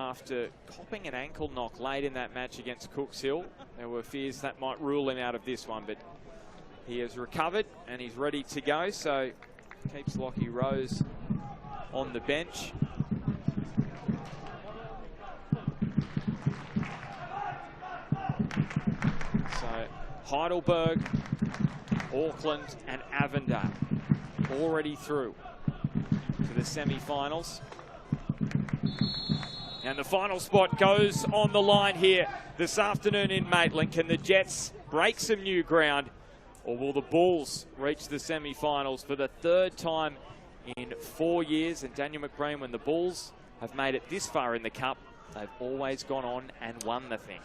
after copping an ankle knock late in that match against Cooks Hill. There were fears that might rule him out of this one, but he has recovered and he's ready to go. So keeps Lockie Rose on the bench. So Heidelberg, Auckland and Avondale already through to the semi-finals. And the final spot goes on the line here this afternoon in Maitland. Can the Jets break some new ground, or will the Bulls reach the semi-finals for the third time in 4 years? And Daniel McBreen, when the Bulls have made it this far in the Cup, they've always gone on and won the thing.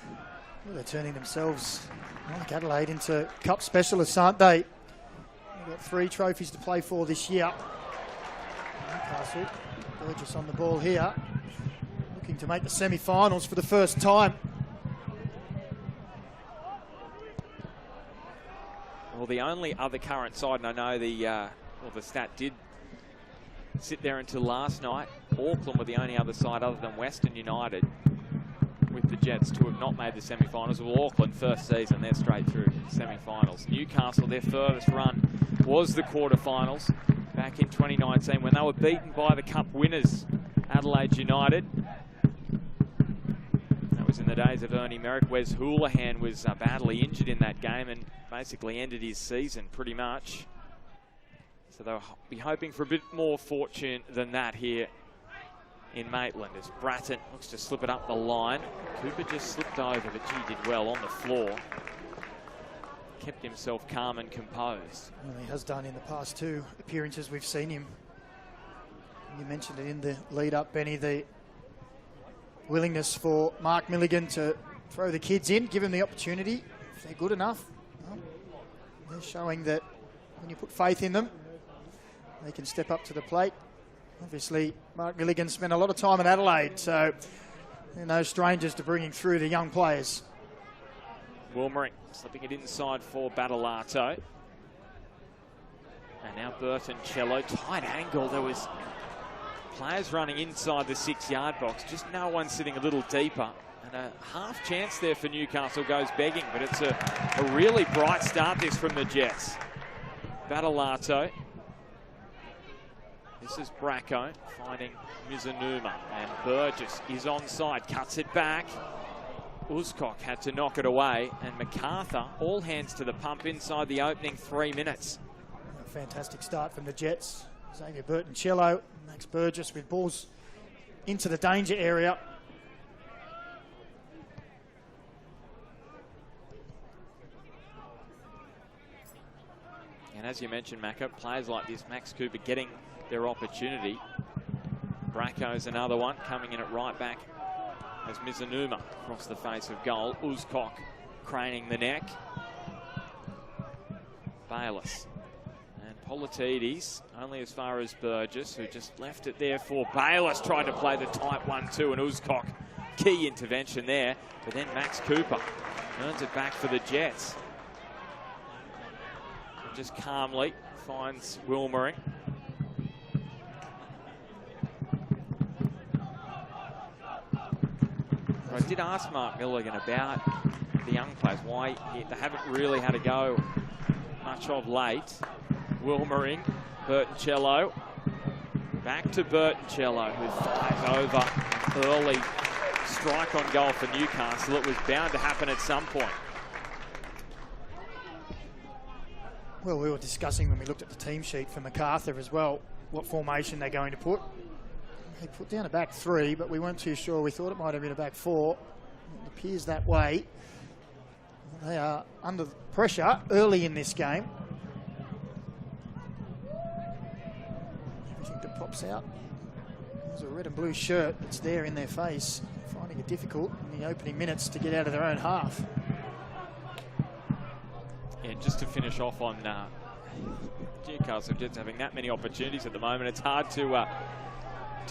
Well, they're turning themselves, like Adelaide, into Cup specialists, aren't they? They've got 3 trophies to play for this year. Newcastle, Burgess on the ball here, looking to make the semi-finals for the first time. Well, the only other current side, and I know the stat did sit there until last night, Auckland were the only other side other than Western United with the Jets to have not made the semi-finals. Well, Auckland first season, they're straight through semi-finals. Newcastle, their furthest run was the quarterfinals back in 2019 when they were beaten by the Cup winners, Adelaide United. That was in the days of Ernie Merrick. Wes Houlihan was badly injured in that game and basically ended his season pretty much. So they'll be hoping for a bit more fortune than that here in Maitland as Bratton looks to slip it up the line. Cooper just slipped over, but he did well on the floor. Kept himself calm and composed. Well, he has done in the past 2 appearances we've seen him. You mentioned it in the lead-up, Benny, the willingness for Mark Milligan to throw the kids in, give them the opportunity. If they're good enough, well, they're showing that when you put faith in them, they can step up to the plate. Obviously, Mark Milligan spent a lot of time in Adelaide, so they're no strangers to bringing through the young players. Wilmering slipping it inside for Battolato. And now Burton Cello, tight angle. There was players running inside the 6-yard box, just no one sitting a little deeper. And a half chance there for Newcastle goes begging, but it's a really bright start this from the Jets. Battolato. This is Bracco finding Mizunuma, and Burgess is onside, cuts it back. Uzcock had to knock it away, and Macarthur all hands to the pump inside the opening 3 minutes. A fantastic start from the Jets. Xavier Burton-Cello, Max Burgess with balls into the danger area. And as you mentioned, Macca, players like this, Max Cooper getting their opportunity. Bracco's another one, coming in at right back as Mizunuma across the face of goal. Uzcock craning the neck. Bayless and Politides only as far as Burgess, who just left it there for Bayless. Tried to play the tight 1-2, and Uzcock, key intervention there. But then Max Cooper earns it back for the Jets. And just calmly finds Wilmering. I did ask Mark Milligan about the young players, why they haven't really had a go much of late. Wilmering, Burton-Cello, back to Burton-Cello, who fires over early strike on goal for Newcastle. It was bound to happen at some point. Well, we were discussing when we looked at the team sheet for Macarthur as well, what formation they're going to put. They put down a back 3, but we weren't too sure. We thought it might have been a back 4. It appears that way. They are under pressure early in this game. Everything that pops out. There's a red and blue shirt that's there in their face, finding it difficult in the opening minutes to get out of their own half. Yeah, just to finish off on Newcastle Jets having that many opportunities at the moment, it's hard to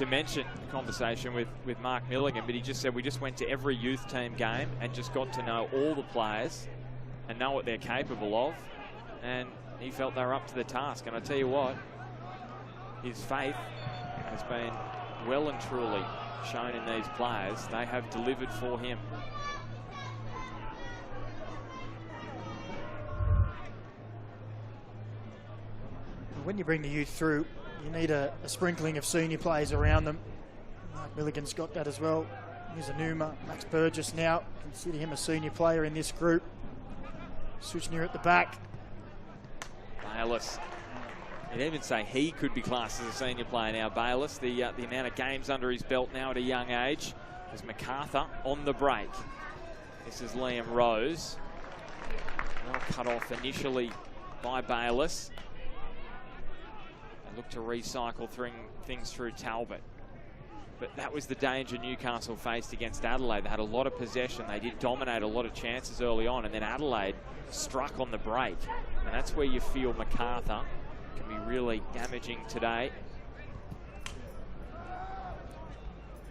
mention the conversation with Mark Milligan, but he just said we just went to every youth team game and just got to know all the players and know what they're capable of, and he felt they were up to the task. And I tell you what, his faith has been well and truly shown in these players. They have delivered for him. When you bring the youth through, you need a sprinkling of senior players around them. Mark Milligan's got that as well. Here's Anuma, Max Burgess now. Consider him a senior player in this group. Suchner at the back. Bayliss. You'd even say he could be classed as a senior player now. Bayliss, the amount of games under his belt now at a young age. There's Macarthur on the break. This is Liam Rose. Well cut off initially by Bayliss. They look to recycle things through Talbot. But that was the danger Newcastle faced against Adelaide. They had a lot of possession. They did dominate a lot of chances early on, and then Adelaide struck on the break. And that's where you feel Macarthur can be really damaging today.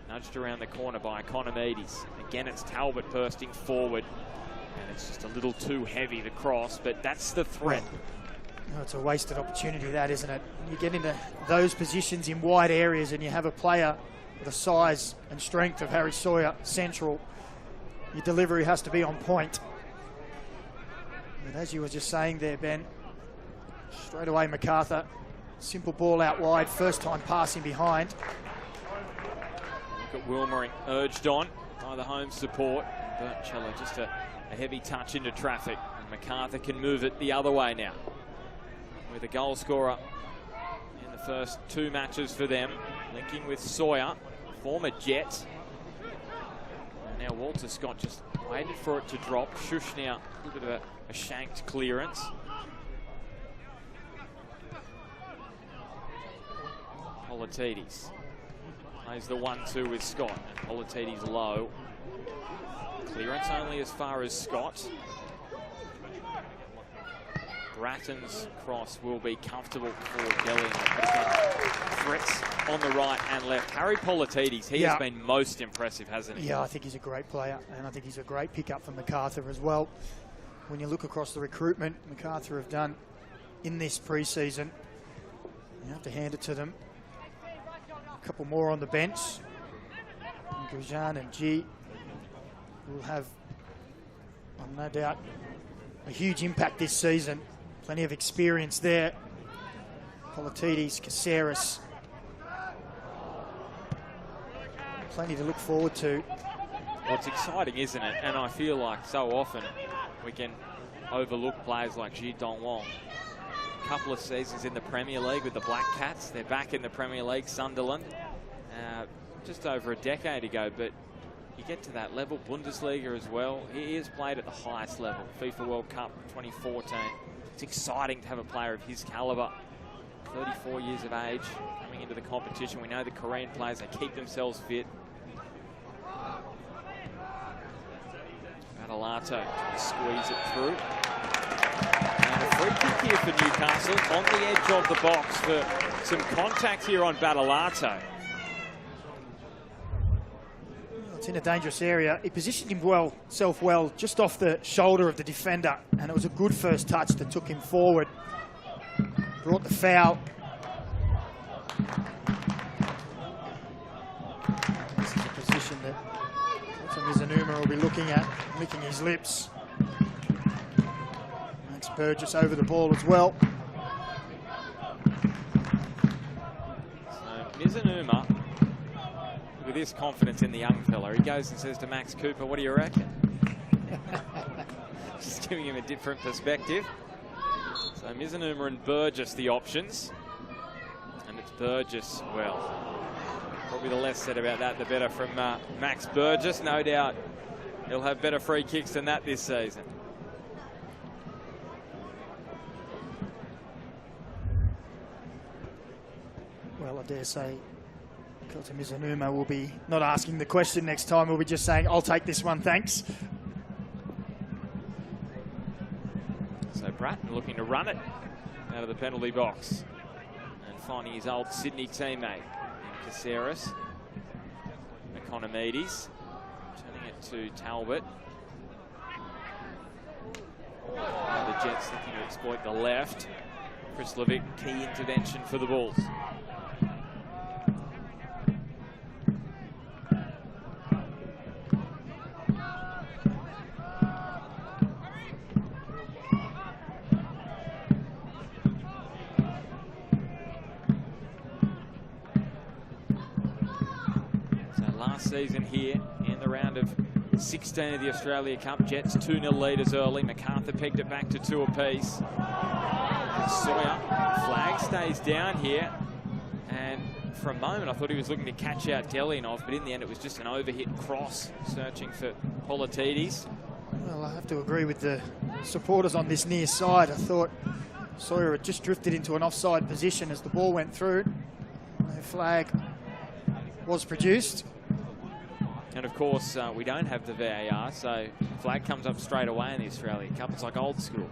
Nudged around the corner by Economides. Again, it's Talbot bursting forward. And it's just a little too heavy, the cross, but that's the threat. Oh, it's a wasted opportunity, that, isn't it? You get into those positions in wide areas and you have a player the size and strength of Harry Sawyer central, your delivery has to be on point. And as you were just saying there, Ben, straight away Macarthur, simple ball out wide, first time passing behind. Look at Wilmering urged on by the home support. Burchella just a heavy touch into traffic, and Macarthur can move it the other way now. With a goal scorer in the first 2 matches for them, linking with Sawyer, former Jet. And now Walter Scott just waited for it to drop. Shush now, a little bit of a shanked clearance. Politides plays the 1-2 with Scott, and Politides low. Clearance only as far as Scott. Bratton's cross will be comfortable for Delhi. Threats on the right and left. Harry Politides, he has been most impressive, hasn't he? Yeah, I think he's a great player, and I think he's a great pickup for Macarthur as well. When you look across the recruitment Macarthur have done in this pre-season, you have to hand it to them. A couple more on the bench. Gujan and G will have, no doubt, a huge impact this season. Plenty of experience there. Politides, Caceres. Plenty to look forward to. Well, it's exciting, isn't it? And I feel like so often we can overlook players like Ji Dong Wong. A couple of seasons in the Premier League with the Black Cats. They're back in the Premier League, Sunderland, just over a decade ago. But you get to that level, Bundesliga as well. He has played at the highest level. FIFA World Cup 2014. It's exciting to have a player of his calibre. 34 years of age, coming into the competition. We know the Korean players, they keep themselves fit. Badalato to squeeze it through. And a free kick here for Newcastle on the edge of the box for some contact here on Badalato. It's in a dangerous area. He positioned himself well, just off the shoulder of the defender, and it was a good first touch that took him forward. Brought the foul. This is a position that Mizanuma will be looking at, licking his lips. Max Burgess over the ball as well. So Mizanuma, with his confidence in the young fella, he goes and says to Max Cooper, "What do you reckon?" Just giving him a different perspective. So Mizanuma and Burgess the options. And it's Burgess, well, probably the less said about that, the better from Max Burgess. No doubt he'll have better free kicks than that this season. Well, I dare say Kelton Mizanuma will be not asking the question next time. We'll be just saying, "I'll take this one, thanks." So Bratton looking to run it out of the penalty box and finding his old Sydney teammate in Caceres. Economides turning it to Talbot. The Jets looking to exploit the left. Chris Levick, key intervention for the Bulls. season here in the round of 16 of the Australia Cup. Jets 2-0 leaders early. Macarthur pegged it back to 2 apiece. Sawyer, flag stays down here. And for a moment, I thought he was looking to catch out Delianov, but in the end, it was just an overhit cross, searching for Politidis. Well, I have to agree with the supporters on this near side. I thought Sawyer had just drifted into an offside position as the ball went through. No flag was produced. And of course, we don't have the VAR, so flag comes up straight away in the Australia Cup. It's like old school.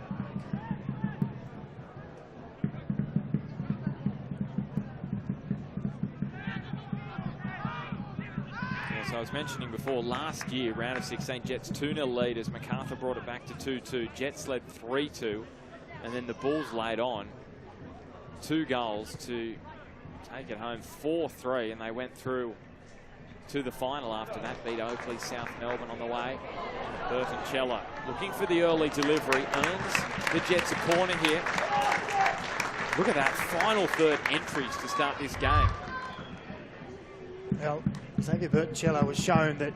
So I was mentioning before, last year, round of 16, Jets 2-0 leaders. Macarthur brought it back to 2-2. Jets led 3-2. And then the Bulls laid on 2 goals to take it home 4-3. And they went through to the final after that. Beat Oakley, South Melbourne on the way. Burton-Cella looking for the early delivery. Earns the Jets a corner here. Look at that, final third entries to start this game. Well, Xavier Burton-Cella was shown that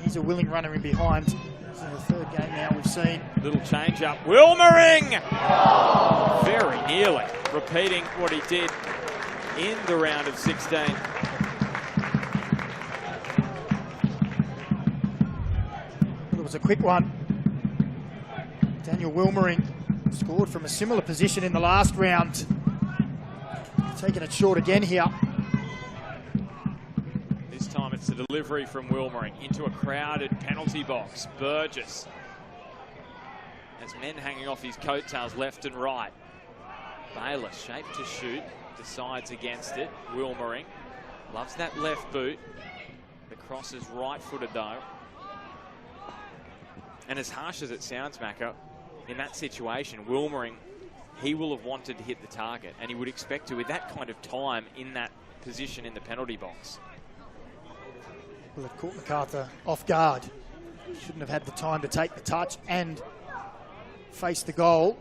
he's a willing runner in behind. This is the third game now we've seen. Little change up. Wilmering! Very nearly repeating what he did in the round of 16. It was a quick one. Daniel Wilmering scored from a similar position in the last round. Taking it short again here. This time it's the delivery from Wilmering into a crowded penalty box. Burgess has men hanging off his coattails left and right. Bayless, shaped to shoot, decides against it. Wilmering loves that left boot. The cross is right-footed though. And as harsh as it sounds, Macca, in that situation, Wilmering, he will have wanted to hit the target, and he would expect to with that kind of time in that position in the penalty box. Well, it caught Macarthur off guard. Shouldn't have had the time to take the touch and face the goal.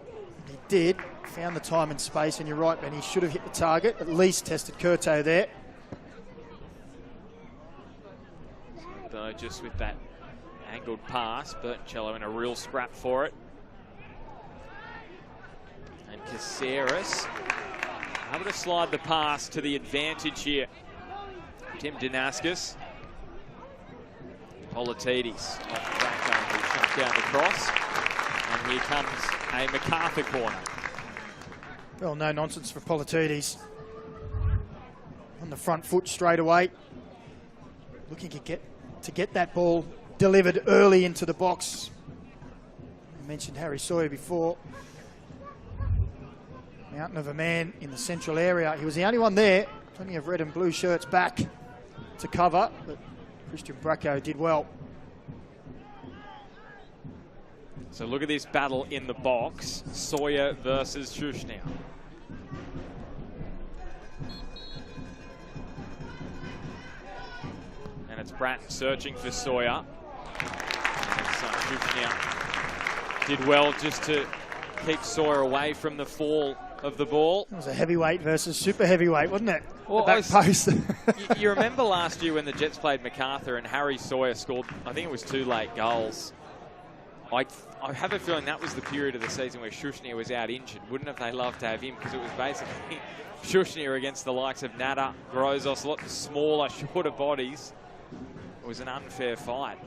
He did, found the time and space, and you're right, Ben, he should have hit the target, at least tested Curto there. Burgess with that angled pass. Burton-Cella in a real scrap for it. And Caceres able to slide the pass to the advantage here. Tim Danaskas. Politidis off the back angle, shut down the cross. And here comes a Macarthur corner. Well, no nonsense for Politidis. On the front foot straight away. Looking to get that ball delivered early into the box. I mentioned Harry Sawyer before. Mountain of a man in the central area. He was the only one there. Plenty of red and blue shirts back to cover, but Christian Bracco did well. So look at this battle in the box. Sawyer versus Schuschnauer. And it's Bratton searching for Sawyer. Schuschnauer did well just to keep Sawyer away from the fall of the ball. It was a heavyweight versus super heavyweight, wasn't it? Well, back post. you remember last year when the Jets played Macarthur and Harry Sawyer scored, I think it was 2 late goals. I have a feeling that was the period of the season where Schuschnauer was out injured. Wouldn't have they loved to have him? Because it was basically Schuschnauer against the likes of Nada, Grozos, a lot smaller, shorter bodies. It was an unfair fight.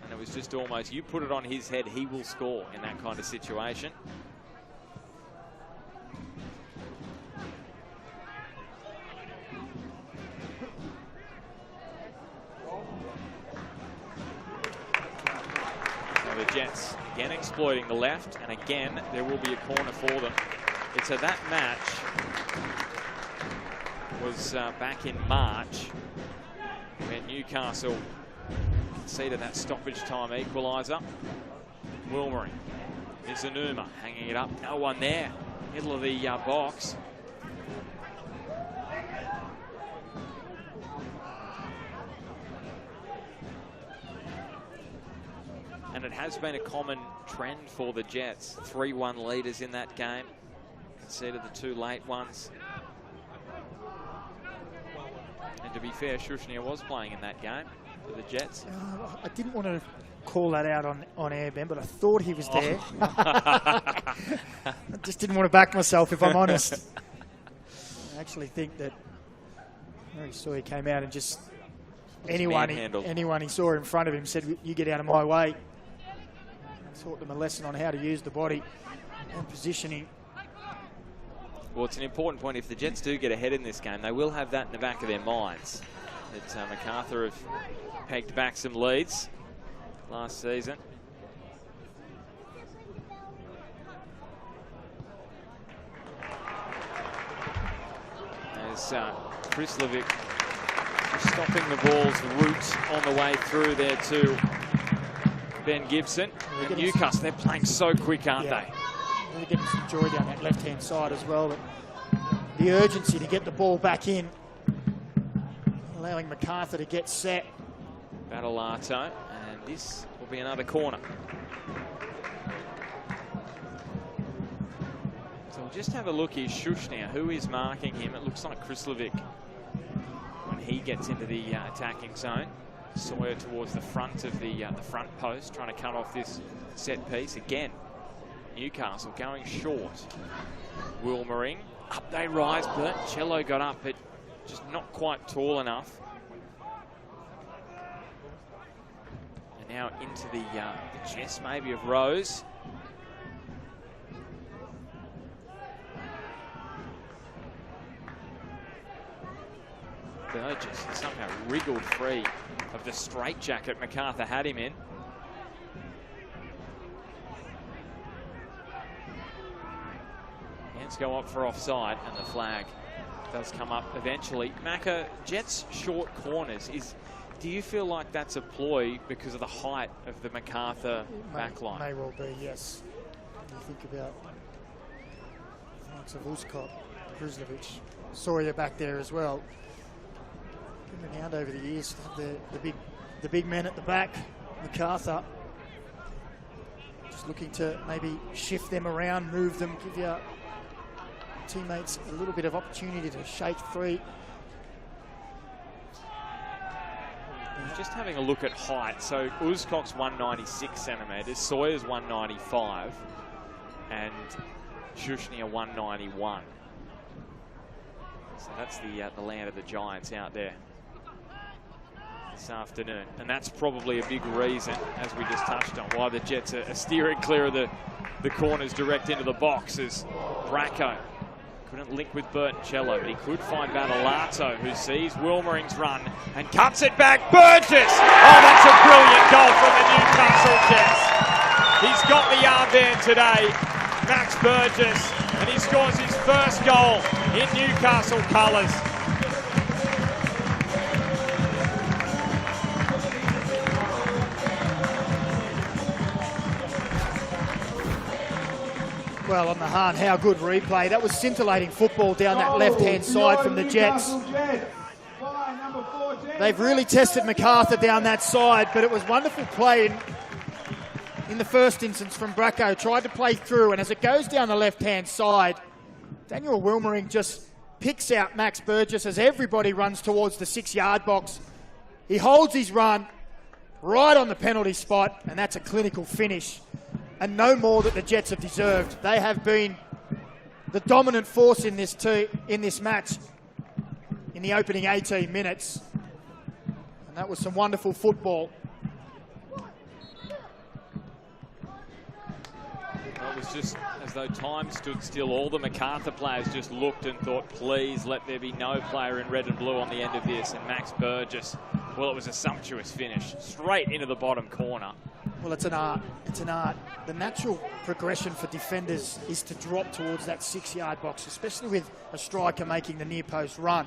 And it was just almost, you put it on his head, he will score in that kind of situation. The Jets again exploiting the left, and again there will be a corner for them. It's so that match was back in March when Newcastle conceded that stoppage time equaliser. Wilmering, Izanuma hanging it up, no one there, middle of the box. And it has been a common trend for the Jets. 3-1 leaders in that game. Conceded the 2 late ones. And to be fair, Shushnia was playing in that game for the Jets. I didn't want to call that out on air, Ben, but I thought he was there. I just didn't want to back myself, if I'm honest. I actually think that he saw he came out and just anyone he saw in front of him said, "You get out of my way." I taught them a lesson on how to use the body and positioning. Well, it's an important point. If the Jets do get ahead in this game, they will have that in the back of their minds. That Macarthur have pegged back some leads last season. As Chris Levick stopping the ball's route on the way through there to Ben Gibson. And Newcastle, they're playing so quick, aren't they? They're getting some joy down that left-hand side as well. But the urgency to get the ball back in, allowing Macarthur to get set. Battolato, and this will be another corner. So we'll just have a look here. Shushnia, who is marking him? It looks like Chris Levick when he gets into the attacking zone. Sawyer towards the front of the front post, trying to cut off this set piece. Again, Newcastle going short. Wilmering, up they rise. Cello got up, but just not quite tall enough. And now into the chest maybe of Rose. Burgess somehow wriggled free of the straitjacket Macarthur had him in. Hands go up for offside, and the flag does come up eventually. Macca, Jets short corners. Do you feel like that's a ploy because of the height of the Macarthur backline? May well be, yes. When you think about the likes of Uskok, Krizlovic, Sawyer back there as well. Been renowned over the years, the big men at the back. Macarthur just looking to maybe shift them around, move them, give your teammates a little bit of opportunity to shake free. Just having a look at height, so Uskok's 196 centimetres, Sawyer's 195, and Shushnia 191. So that's the land of the Giants out there this afternoon, and that's probably a big reason, as we just touched on, why the Jets are steering clear of the corners direct into the box. As Bracco couldn't link with Cello, but he could find Battolato, who sees Wilmering's run and cuts it back. Burgess! Oh, that's a brilliant goal from the Newcastle Jets. He's got the armband today, Max Burgess, and he scores his first goal in Newcastle colours. Well, on the Hahn, how good replay. That was scintillating football down that left-hand side from the Jets. They've really tested Macarthur down that side, but it was wonderful play in the first instance from Bracco. Tried to play through, and as it goes down the left-hand side, Daniel Wilmering just picks out Max Burgess as everybody runs towards the 6-yard box. He holds his run right on the penalty spot, and that's a clinical finish. And no more that the Jets have deserved. They have been the dominant force in this match in the opening 18 minutes. And that was some wonderful football. It was just as though time stood still. All the Macarthur players just looked and thought, please let there be no player in red and blue on the end of this. And Max Burgess, well, it was a sumptuous finish, straight into the bottom corner. Well, it's an art. It's an art. The natural progression for defenders is to drop towards that 6-yard box, especially with a striker making the near post run.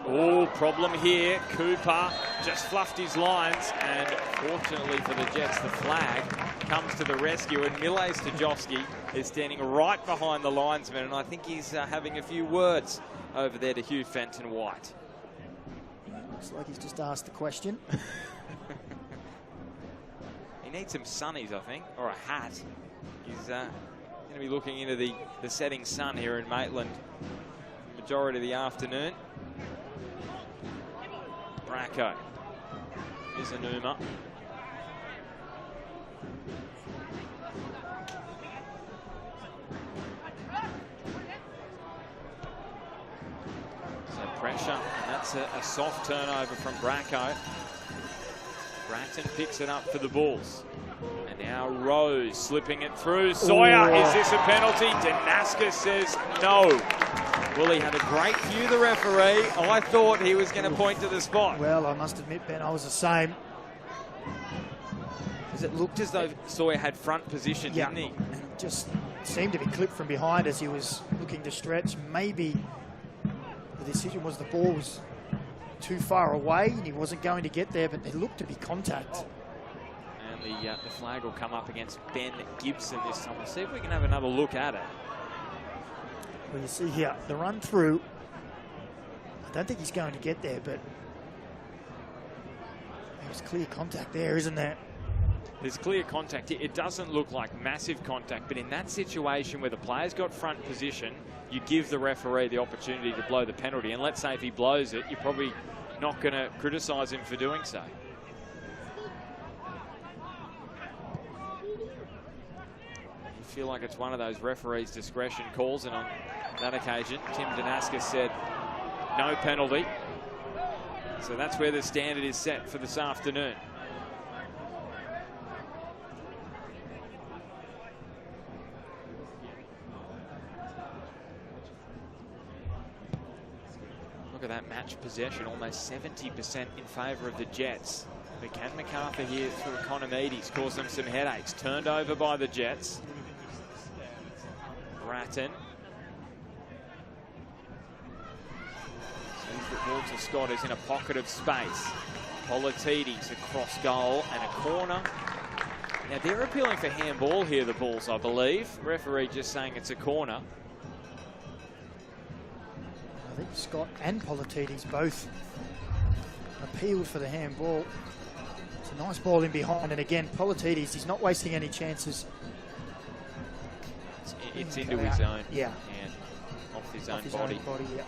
Oh, problem here. Cooper just fluffed his lines, and fortunately for the Jets, the flag comes to the rescue, and Mile Stajovski is standing right behind the linesman, and I think he's having a few words over there to Hugh Fenton-White. Looks like he's just asked the question. He needs some sunnies, I think, or a hat. He's going to be looking into the setting sun here in Maitland the majority of the afternoon. Bracco. Here's Anuma. So pressure, and that's a soft turnover from Bracco. Bratton picks it up for the Bulls. And now Rose slipping it through. Sawyer, is this a penalty? Danaska says no. Well, he had a great view, the referee. I thought he was going to point to the spot. Well, I must admit, Ben, I was the same. Because it looked as though Sawyer had front position, didn't he? And just seemed to be clipped from behind as he was looking to stretch. Maybe the decision was the ball was too far away and he wasn't going to get there, but it looked to be contact. And the flag will come up against Ben Gibson this time. We'll see if we can have another look at it. Well, you see here, the run through, I don't think he's going to get there, but there's clear contact there, isn't there? There's clear contact. It doesn't look like massive contact, but in that situation where the player's got front position, you give the referee the opportunity to blow the penalty. And let's say if he blows it, you're probably not going to criticise him for doing so. You feel like it's one of those referee's discretion calls, and on that occasion, Tim Danaska said no penalty. So that's where the standard is set for this afternoon. Look at that match possession, almost 70% in favour of the Jets. But can Macarthur here through Economides cause them some headaches? Turned over by the Jets. Bratton. Sees that Walter Scott is in a pocket of space. Politides across goal and a corner. Now they're appealing for handball here, the Bulls, I believe. Referee just saying it's a corner. I think Scott and Politides both appealed for the handball. It's a nice ball in behind, and again, Politides, he's not wasting any chances. It's into his own. Yeah. And off his own body. Yeah.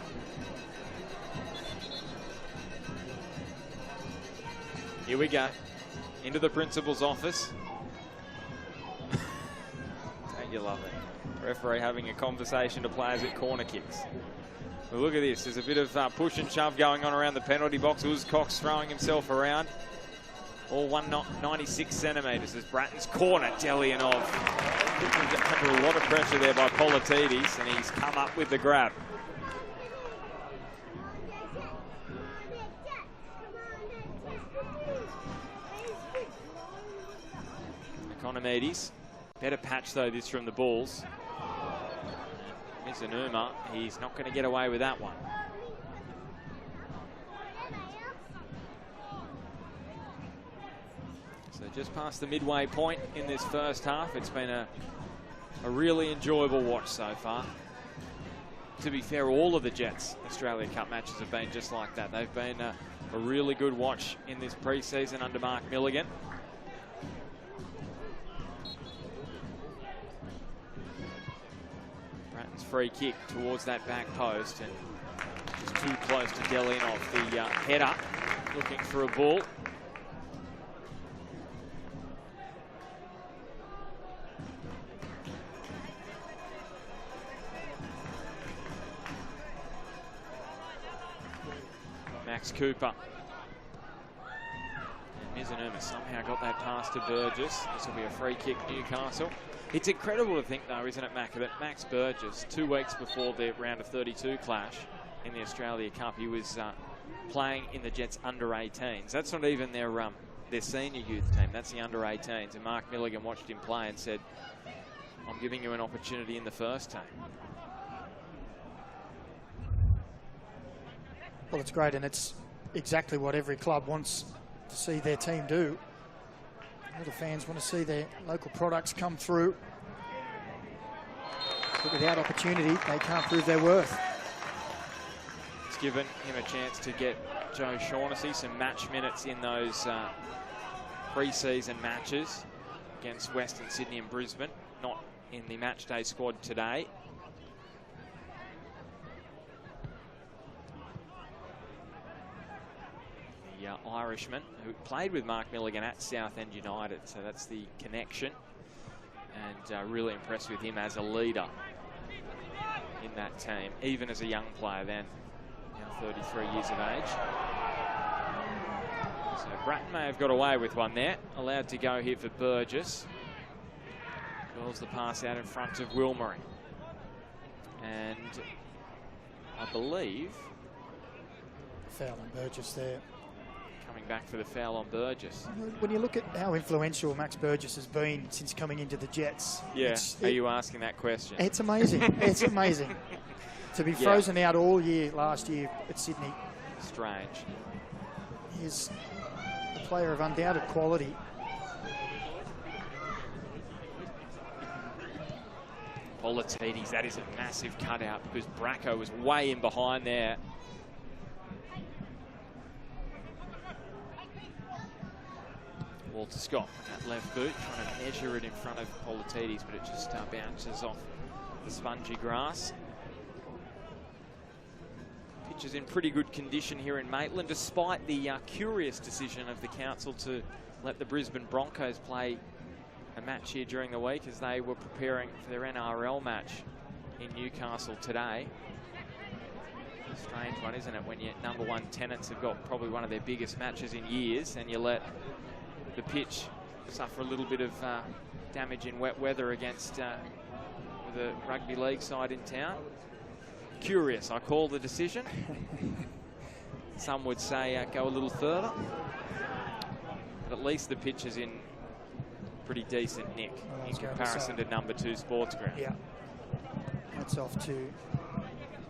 Here we go. Into the principal's office. Don't you love it? Referee having a conversation to players at corner kicks. Well, look at this. There's a bit of push and shove going on around the penalty box. Cox throwing himself around. All 196 centimetres as Bratton's corner. Delianov under a lot of pressure there by Politides, and he's come up with the grab. Economides. Better patch, though, this from the Bulls. Mizunuma, he's not going to get away with that one. So just past the midway point in this first half. It's been a really enjoyable watch so far. To be fair, all of the Jets Australia Cup matches have been just like that. They've been a really good watch in this pre-season under Mark Milligan. Bratton's free kick towards that back post, and just too close to Delianov. The header looking for a ball. Max Cooper. And Mizunuma somehow got that pass to Burgess. This will be a free kick, Newcastle. It's incredible to think, though, isn't it, Mac, that Max Burgess, 2 weeks before the round of 32 clash in the Australia Cup, he was playing in the Jets under-18s. That's not even their senior youth team. That's the under-18s. And Mark Milligan watched him play and said, I'm giving you an opportunity in the first team. Well, it's great, and it's exactly what every club wants to see their team do. All the fans want to see their local products come through. But without opportunity, they can't prove their worth. It's given him a chance to get Joe Shaughnessy some match minutes in those pre-season matches against Western Sydney and Brisbane, not in the match day squad today. the Irishman who played with Mark Milligan at Southend United, so that's the connection. And really impressed with him as a leader in that team, even as a young player then, now 33 years of age. So Bratton may have got away with one there. Allowed to go here for Burgess. Curls the pass out in front of Wilmering. And I believe... Foul on Burgess there. Coming back for the foul on Burgess. When you look at how influential Max Burgess has been since coming into the Jets. Yeah, are you asking that question? It's amazing. It's amazing. To be frozen out all year last year at Sydney. Strange. He's a player of undoubted quality. Politidis, that is a massive cutout because Bracco was way in behind there. Walter Scott with that left boot, trying to measure it in front of Politidis, but it just bounces off the spongy grass. Pitch is in pretty good condition here in Maitland, despite the curious decision of the council to let the Brisbane Broncos play a match here during the week as they were preparing for their NRL match in Newcastle today. A strange one, isn't it, when your number one tenants have got probably one of their biggest matches in years and you let the pitch suffer a little bit of damage in wet weather against the rugby league side in town. Curious, I call the decision. Some would say go a little further, but at least the pitch is in pretty decent nick in comparison to number 2 sports ground. Yeah, hats off to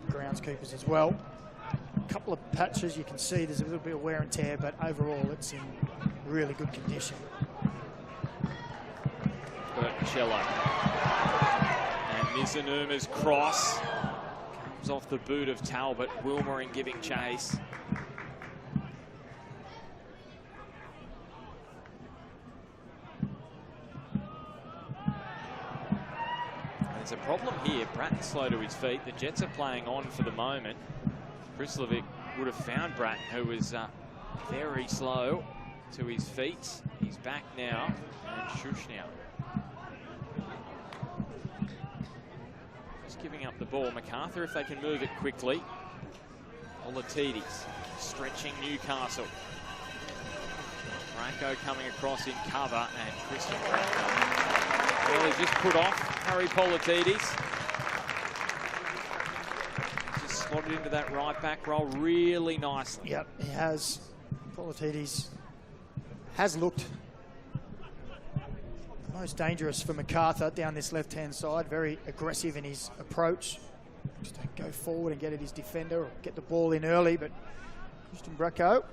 groundskeepers as well. A couple of patches you can see there's a little bit of wear and tear, but overall it's in really good condition. Bertoncello. And Mizanuma's cross comes off the boot of Talbot. Wilmering giving chase. There's a problem here. Bratton's slow to his feet. The Jets are playing on for the moment. Krislovic would have found Bratton, who was very slow to his feet. He's back now, and Shush now. Just giving up the ball. Macarthur, if they can move it quickly. Politidis stretching Newcastle. Bracco coming across in cover, and Christian Bracco. Well, he just put off Harry Politidis. Just slotted into that right back role really nicely. Yep, he has. Politidis has looked most dangerous for Macarthur down this left-hand side. Very aggressive in his approach. Just don't go forward and get at his defender or get the ball in early, but Christian Bracco,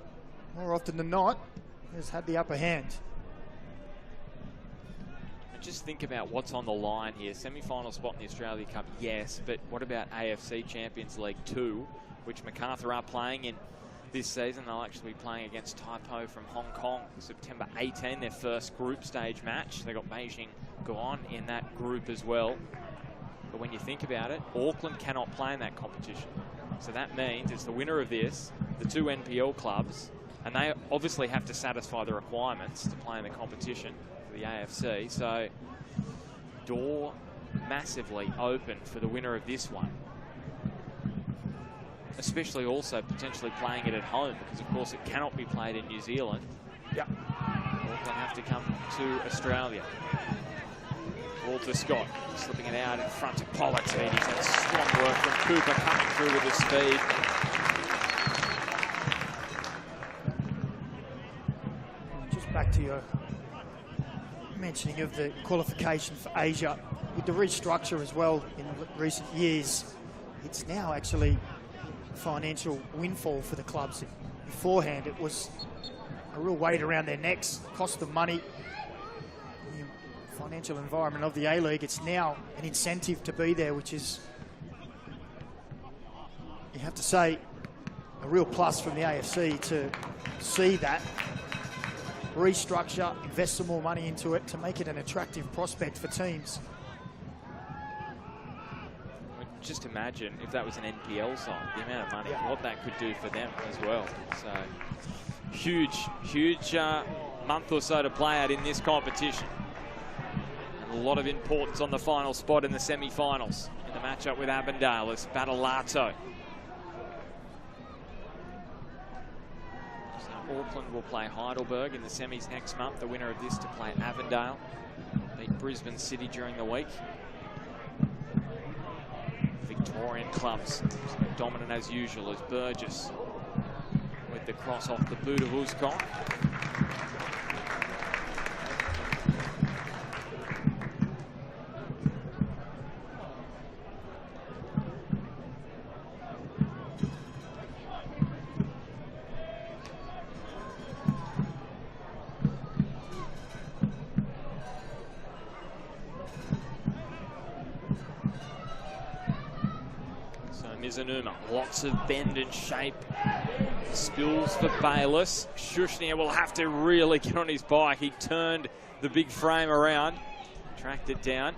more often than not, has had the upper hand. Just think about what's on the line here. Semi-final spot in the Australia Cup, yes, but what about AFC Champions League 2, which Macarthur are playing in this season? They'll actually be playing against Taipo from Hong Kong, September 18, their first group stage match. They got Beijing Guan in that group as well. But when you think about it, Auckland cannot play in that competition. So that means it's the winner of this, the 2 NPL clubs, and they obviously have to satisfy the requirements to play in the competition for the AFC. So door massively open for the winner of this one. Especially also potentially playing it at home, because of course it cannot be played in New Zealand. Yeah. Auckland have to come to Australia. Walter Scott slipping it out in front of Politidis. That's strong work from Cooper coming through with the speed. Just back to your mentioning of the qualification for Asia, with the restructure as well in recent years, it's now actually a financial windfall for the clubs. Beforehand, it was a real weight around their necks, cost them money. The financial environment of the A-League, it's now an incentive to be there, which is, you have to say, a real plus from the AFC to see that, restructure, invest some more money into it to make it an attractive prospect for teams. Just imagine if that was an NPL side, the amount of money, what that could do for them as well. So huge month or so to play out in this competition. And a lot of importance on the final spot in the semi-finals in the matchup with Avondale as Battolato. So Auckland will play Heidelberg in the semis next month. The winner of this to play Avondale. Beat Brisbane City during the week. Victorian clubs dominant as usual as Burgess with the cross off the boot of Uzkok. Mizunuma, lots of bend and shape. Spills for Bayliss. Shushnia will have to really get on his bike. He turned the big frame around, tracked it down,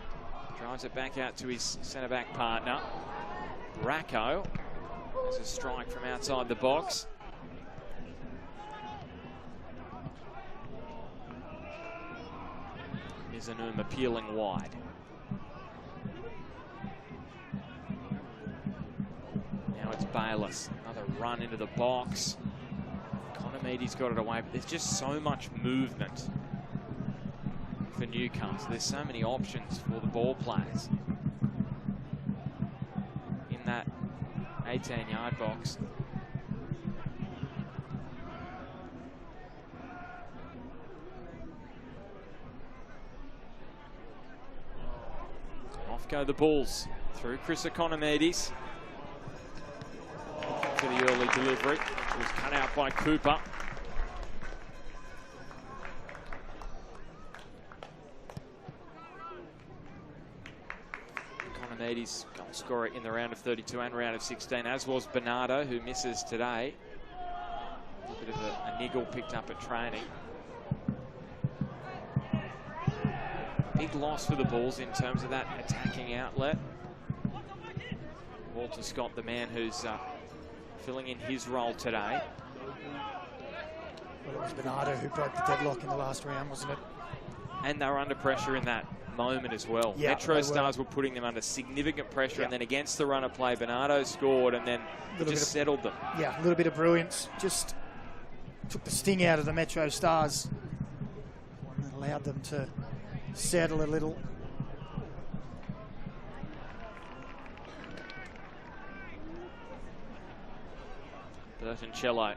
drives it back out to his centre-back partner. Bracco has a strike from outside the box. Mizunuma peeling wide. It's Bayliss, another run into the box. Economides got it away, but there's just so much movement for Newcastle. There's so many options for the ball players in that 18-yard box. Off go the Bulls through Chris Economides. For the early delivery. It was cut out by Cooper. Economides goal scorer in the round of 32 and round of 16, as was Bernardo, who misses today. A little bit of a niggle picked up at training. Big loss for the Bulls in terms of that attacking outlet. Walter Scott, the man who's filling in his role today. Well, it was Bernardo who broke the deadlock in the last round, wasn't it? And they were under pressure in that moment as well. Yeah, Metro Stars were putting them under significant pressure, and then against the run of play, Bernardo scored and then just settled them. Yeah, a little bit of brilliance. Just took the sting out of the Metro Stars and allowed them to settle a little. Bertoncello.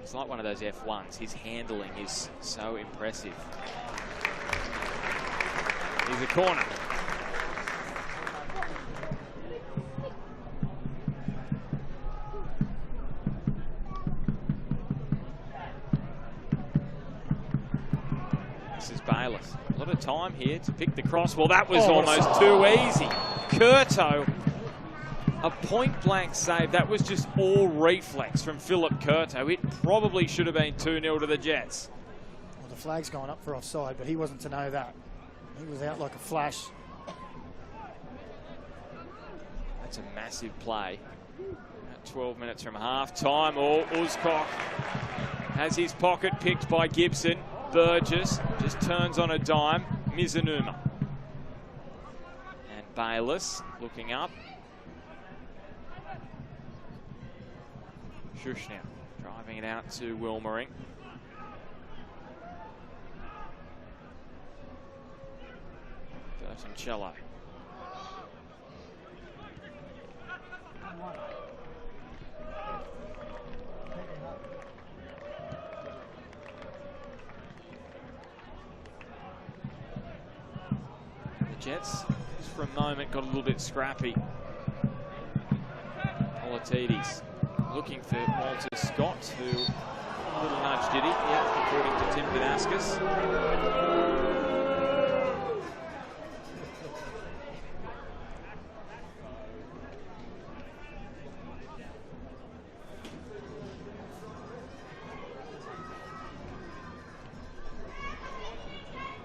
It's like one of those F1s. His handling is so impressive. Here's a corner. This is Bayliss. A lot of time here to pick the cross. Well, that was almost too easy. Curto. A point-blank save. That was just all reflex from Philip Curto. It probably should have been 2-0 to the Jets. Well, the flag's gone up for offside, but he wasn't to know that. He was out like a flash. That's a massive play. At 12 minutes from half-time. Uzkok has his pocket picked by Gibson. Burgess just turns on a dime. Mizunuma. And Bayliss looking up. Shushnia driving it out to Wilmering. Bertoncello. The Jets, just for a moment, got a little bit scrappy. Politides looking for Walter Scott, who a little nudge did he? Yeah, according to Tim Vanaskas.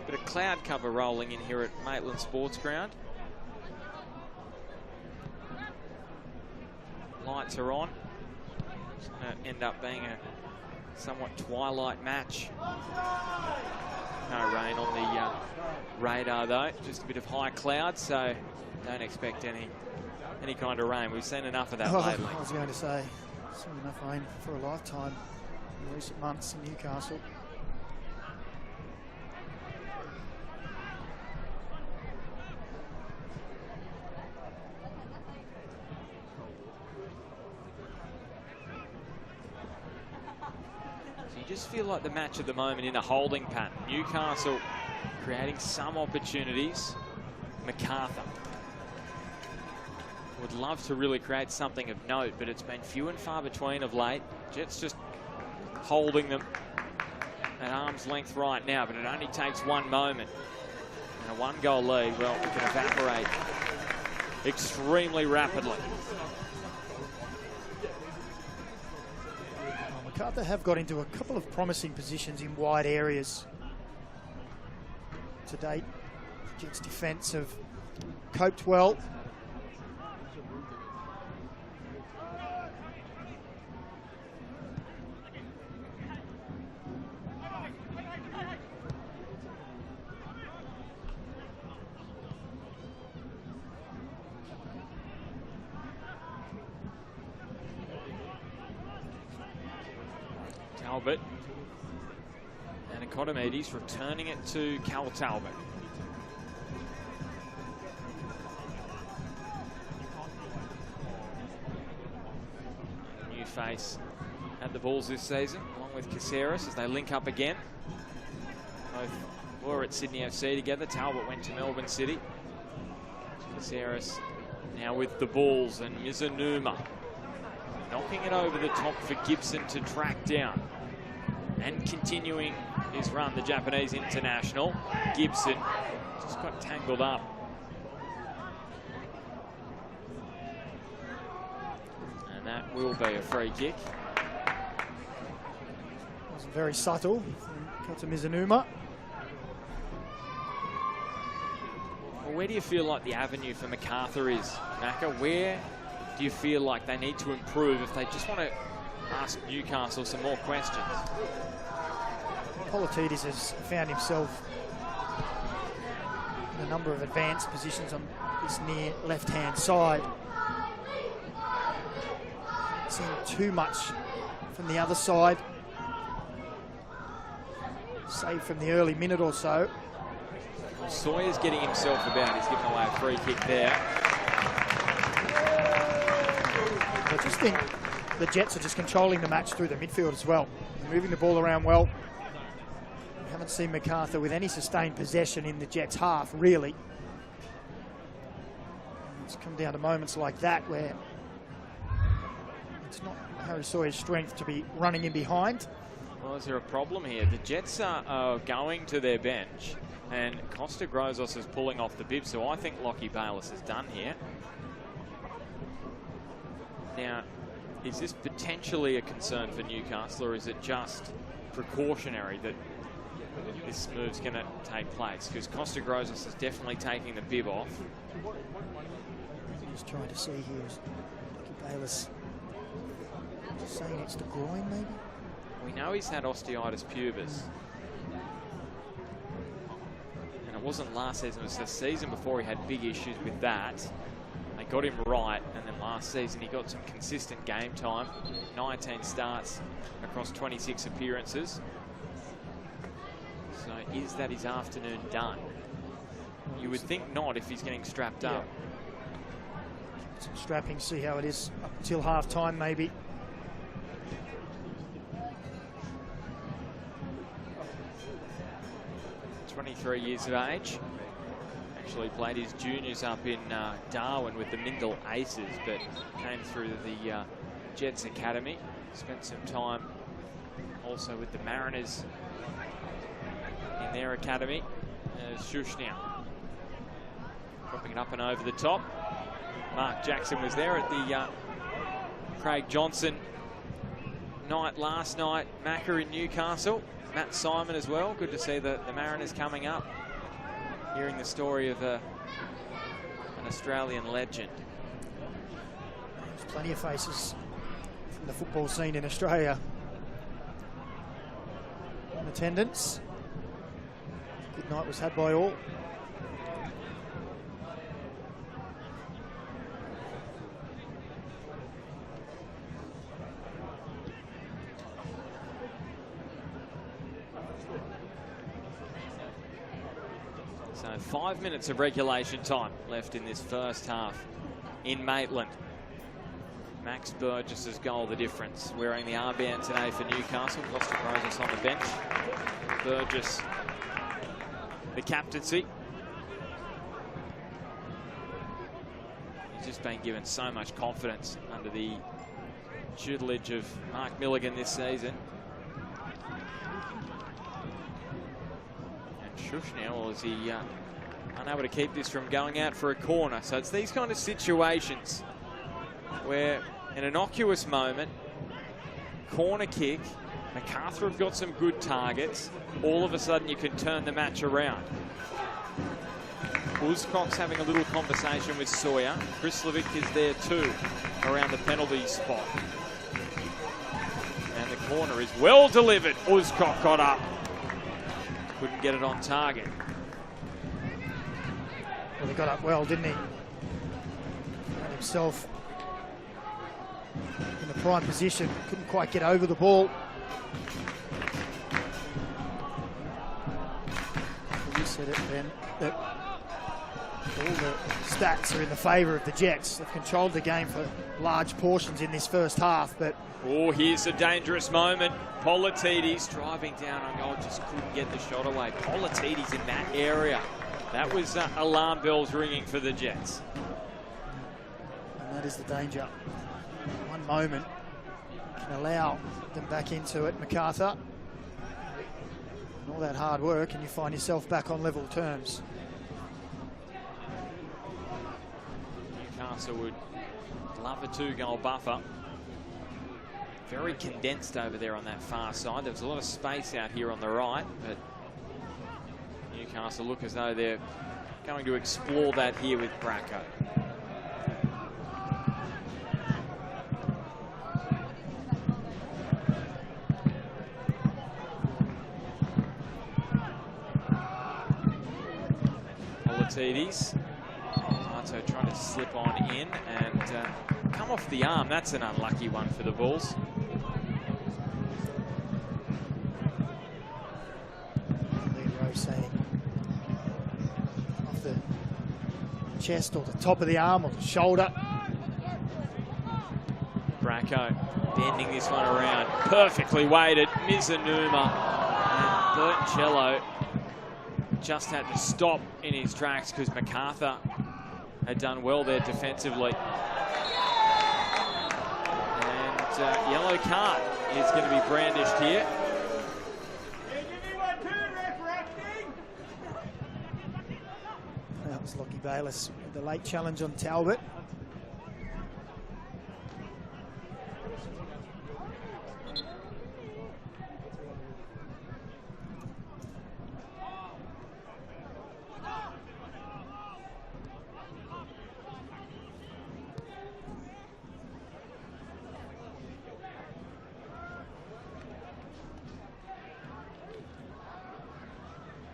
Bit of cloud cover rolling in here at Maitland Sports Ground. Lights are on. It's going to end up being a somewhat twilight match. No rain on the radar though, just a bit of high clouds, so don't expect any kind of rain. We've seen enough of that lately. I was going to say, seen enough rain for a lifetime in recent months in Newcastle. You just feel like the match at the moment in a holding pattern. Newcastle creating some opportunities. Macarthur would love to really create something of note, but it's been few and far between of late. Jets just holding them at arm's length right now, but it only takes one moment. And a one-goal lead, well, it can evaporate extremely rapidly. Macarthur have got into a couple of promising positions in wide areas to date. Jets defence have coped well. Talbot and Economides returning it to Cal Talbot. New face at the balls this season, along with Caceres as they link up again. Both were at Sydney FC together. Talbot went to Melbourne City. Caceres now with the balls, and Mizunuma knocking it over the top for Gibson to track down. And continuing his run, the Japanese international. Gibson just got tangled up. And that will be a free kick. Wasn't very subtle from Kota Mizunuma. Well, where do you feel like the avenue for Macarthur is, Macca? Where do you feel like they need to improve if they just want to ask Newcastle some more questions? Politidis has found himself in a number of advanced positions on this near left-hand side. Seen too much from the other side, save from the early minute or so. Sawyer's getting himself about. He's given away a free kick there. I just think the Jets are just controlling the match through the midfield as well. They're moving the ball around well. We haven't seen Macarthur with any sustained possession in the Jets' half, really. It's come down to moments like that where it's not Harry Sawyer's strength to be running in behind. Well, is there a problem here? The Jets are going to their bench, and Costa Grozos is pulling off the bib, so I think Lockie Bayliss is done here. Now, is this potentially a concern for Newcastle, or is it just precautionary that this move's going to take place? Because Costa Grozos is definitely taking the bib off. Just trying to see here is Lockie Bayliss just saying it's the groin, maybe? We know he's had osteitis pubis. And it wasn't last season, it was the season before he had big issues with that. They got him right, and then last season he got some consistent game time. 19 starts across 26 appearances. So is that his afternoon done? You would think not if he's getting strapped up. Some strapping, see how it is up until half time maybe. He's 23 years of age. Actually played his juniors up in Darwin with the Mindle Aces, but came through the Jets Academy. Spent some time also with the Mariners in their academy. Shush now. Dropping it up and over the top. Mark Jackson was there at the Craig Johnson night last night. Macca in Newcastle. Matt Simon as well. Good to see the Mariners coming up. Hearing the story of an Australian legend. There's plenty of faces from the football scene in Australia attendance. Good night was had by all. So 5 minutes of regulation time left in this first half in Maitland. Max Burgess's goal, the difference. Wearing the armband today for Newcastle. Costa Rosas on the bench. Burgess, the captaincy. He's just been given so much confidence under the tutelage of Mark Milligan this season. Now, is he unable to keep this from going out for a corner? So it's these kind of situations where an innocuous moment, corner kick, Macarthur have got some good targets, all of a sudden you can turn the match around. Uzcock's having a little conversation with Sawyer. Krislovic is there too around the penalty spot. And the corner is well delivered. Uzcock got up. Couldn't get it on target. Well, he got up well, didn't he? Got himself in a prime position. Couldn't quite get over the ball. You said it, Ben, that all the stats are in the favour of the Jets. They've controlled the game for large portions in this first half, but... Oh, here's a dangerous moment. Politidis driving down on goal, just couldn't get the shot away. Politidis in that area. That was alarm bells ringing for the Jets. And that is the danger. One moment can allow them back into it. Macarthur. And all that hard work, and you find yourself back on level terms. Newcastle would love a 2-goal buffer. Very condensed over there on that far side. There was a lot of space out here on the right, but Newcastle look as though they're going to explore that here with Bracco. Politidis. Marto trying to slip on in and come off the arm. That's an unlucky one for the Bulls. Saying off the chest or the top of the arm or the shoulder. Bracco bending this one around. Perfectly weighted. Mizunuma and Bertoncello just had to stop in his tracks because Macarthur had done well there defensively. And yellow card is going to be brandished here. That was Lockie Bayliss with the late challenge on Talbot.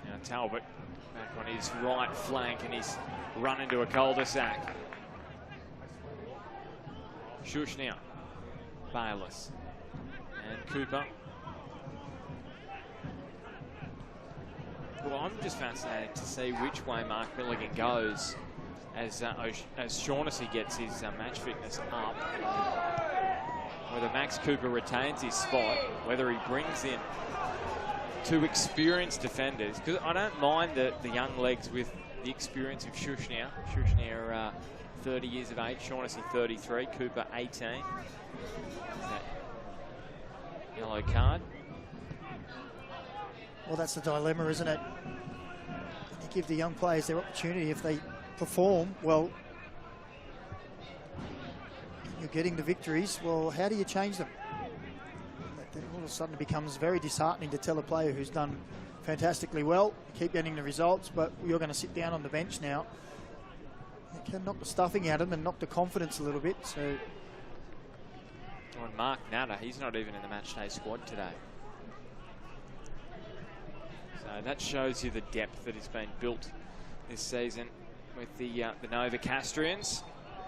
Now Talbot back on his right flank and he's run into a cul-de-sac. Shush now. Bayliss. And Cooper. Well, I'm just fascinated to see which way Mark Milligan goes as Shaughnessy gets his match fitness up. Whether Max Cooper retains his spot, whether he brings in 2 experienced defenders, because I don't mind the young legs with the experience of Shushnia. Shushnia, 30 years of age, Shaughnessy 33, Cooper 18. That yellow card. Well, that's the dilemma, isn't it? You give the young players their opportunity. If they perform well, you're getting the victories. Well, how do you change them? Then all of a sudden it becomes very disheartening to tell a player who's done fantastically well, you keep getting the results, but you're going to sit down on the bench now. It can knock the stuffing out of them and knock the confidence a little bit. So, and Mark Natter, he's not even in the matchday squad today. that shows you the depth that has been built this season with the Novocastrians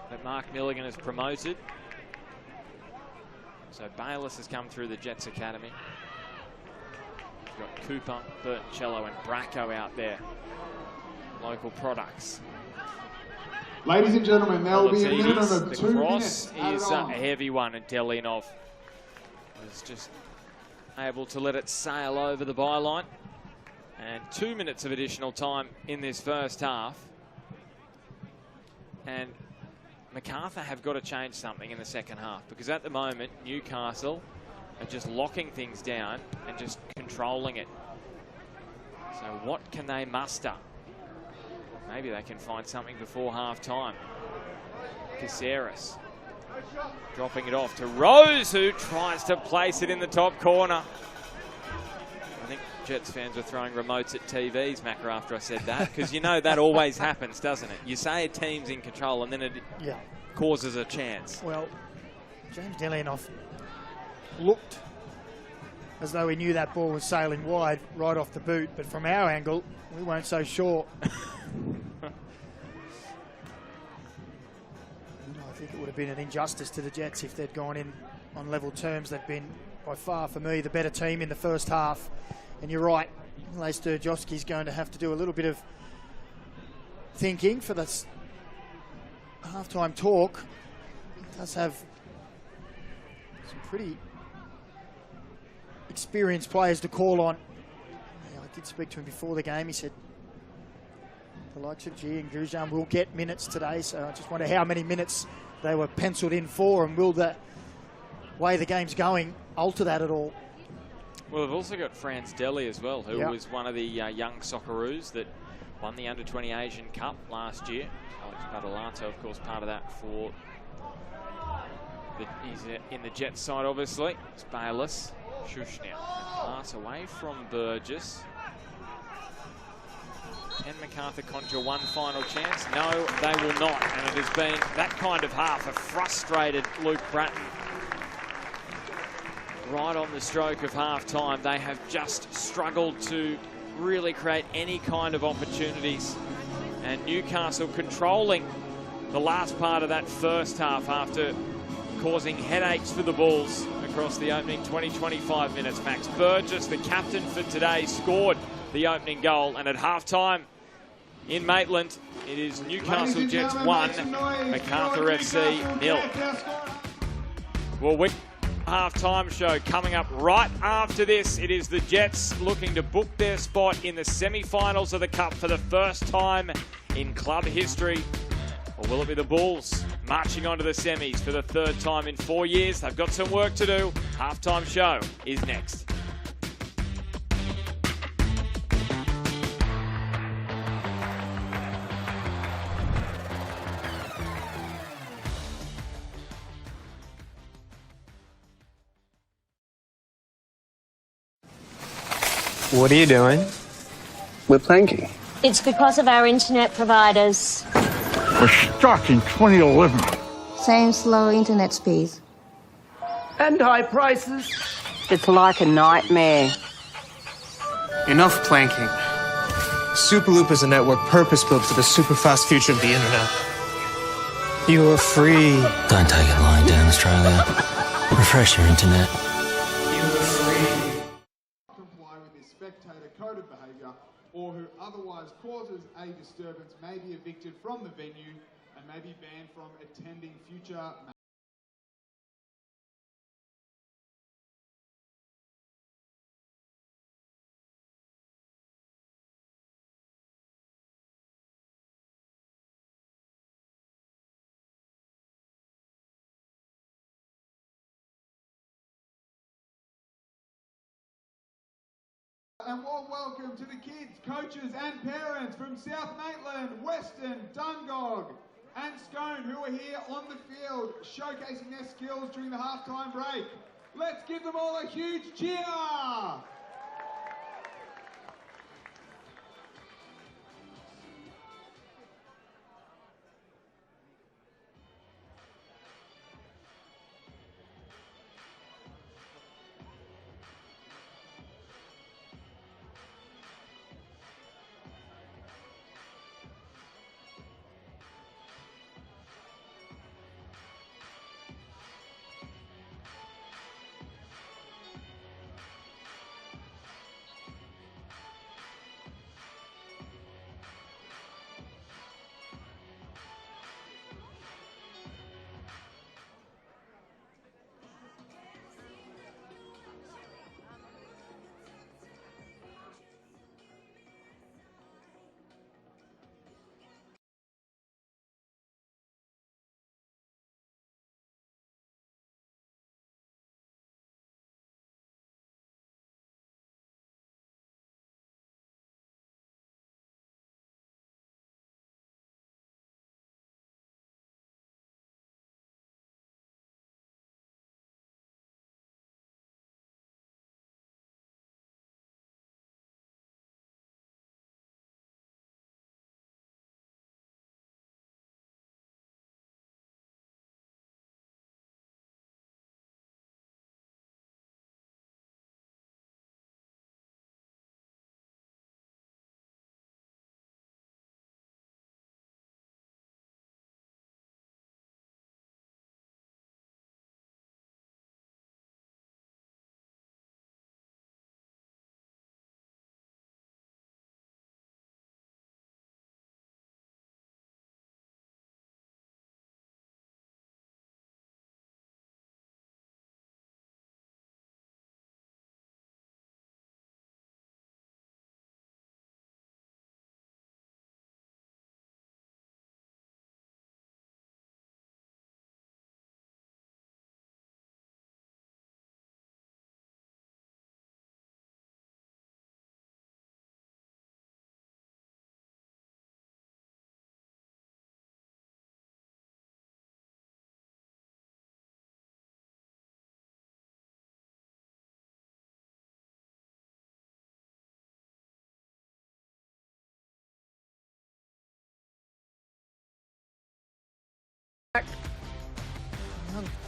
that Mark Milligan has promoted. So Bayliss has come through the Jets Academy. We've got Cooper, Bertoncello and Bracco out there. Local products. Ladies and gentlemen, there will be a minimum of the 2 cross minutes. is a heavy one, and Delianov was just able to let it sail over the byline. And 2 minutes of additional time in this first half. And Macarthur have got to change something in the second half, because at the moment Newcastle are just locking things down and just controlling it. So what can they muster? Maybe they can find something before half time. Caceres dropping it off to Rose, who tries to place it in the top corner. I think Jets fans were throwing remotes at TVs, Macca, after I said that, because you know that always happens, doesn't it? You say a team's in control and then it causes a chance. Well, James Delianov looked as though he knew that ball was sailing wide right off the boot, but from our angle, we weren't so sure. I think it would have been an injustice to the Jets if they'd gone in on level terms. They've been, by far, for me, the better team in the first half. And you're right, Lace Sturjowski's going to have to do a little bit of thinking for this halftime talk. He does have some pretty experienced players to call on. I did speak to him before the game. He said the likes of G and Grujan will get minutes today, so I just wonder how many minutes they were penciled in for, and will the way the game's going alter that at all? Well, they've also got Franz Deli as well, who was one of the young Socceroos that won the Under-20 Asian Cup last year. Alex Badalato, of course, part of that for he's in the Jets side, obviously. It's Bayliss. Shush now. Pass away from Burgess. Can Macarthur conjure one final chance? No, they will not. And it has been that kind of half, a frustrated Luke Bratton. Right on the stroke of half-time, they have just struggled to really create any kind of opportunities. And Newcastle controlling the last part of that first half after causing headaches for the Bulls across the opening 20-25 minutes. Max Burgess, the captain for today, scored the opening goal. And at half-time in Maitland, it is Newcastle Jets 1, Macarthur FC 0. Well, we half-time show coming up right after this. It is the Jets looking to book their spot in the semi-finals of the Cup for the first time in club history. Or will it be the Bulls marching on to the semis for the third time in 4 years? They've got some work to do. Half-time show is next. What are you doing? We're planking. It's because of our internet providers. We're stuck in 2011. Same slow internet speeds. And high prices. It's like a nightmare. Enough planking. Superloop is a network purpose-built for the super-fast future of the internet. You are free. Don't take it lying down, Australia. Refresh your internet. You are free. Comply with this spectator code of behaviour, or who otherwise causes a disturbance may be evicted from the venue and may be banned from attending future matches. And warm welcome to the kids, coaches and parents from South Maitland, Western, Dungog and Scone, who are here on the field showcasing their skills during the halftime break. Let's give them all a huge cheer!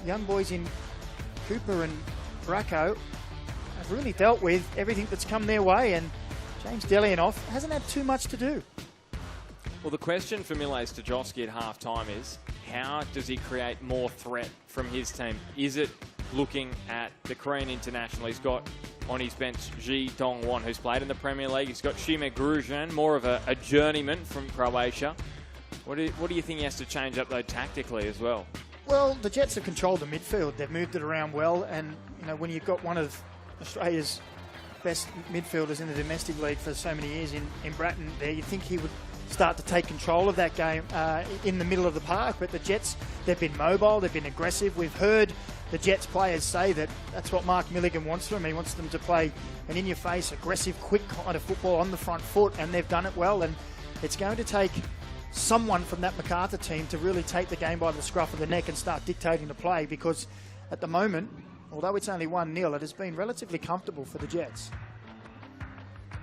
Young boys in Cooper and Bracco have really dealt with everything that's come their way, and James Delianoff hasn't had too much to do. Well, the question for Miles Stajowski at half-time is, how does he create more threat from his team? Is it looking at the Korean international? He's got on his bench Ji Dong-won, who's played in the Premier League. He's got Shime Grujan, more of a journeyman from Croatia. What do you think he has to change up, though, tactically as well? Well, the Jets have controlled the midfield. They've moved it around well, and you know, when you've got one of Australia's best midfielders in the domestic league for so many years in Bratton there, you'd think he would start to take control of that game in the middle of the park. But the Jets, they've been mobile, they've been aggressive. We've heard the Jets players say that that's what Mark Milligan wants from them. He wants them to play an in-your-face, aggressive, quick kind of football on the front foot, and they've done it well. And it's going to take someone from that Macarthur team to really take the game by the scruff of the neck and start dictating the play, because at the moment, although it's only 1-0, it has been relatively comfortable for the Jets.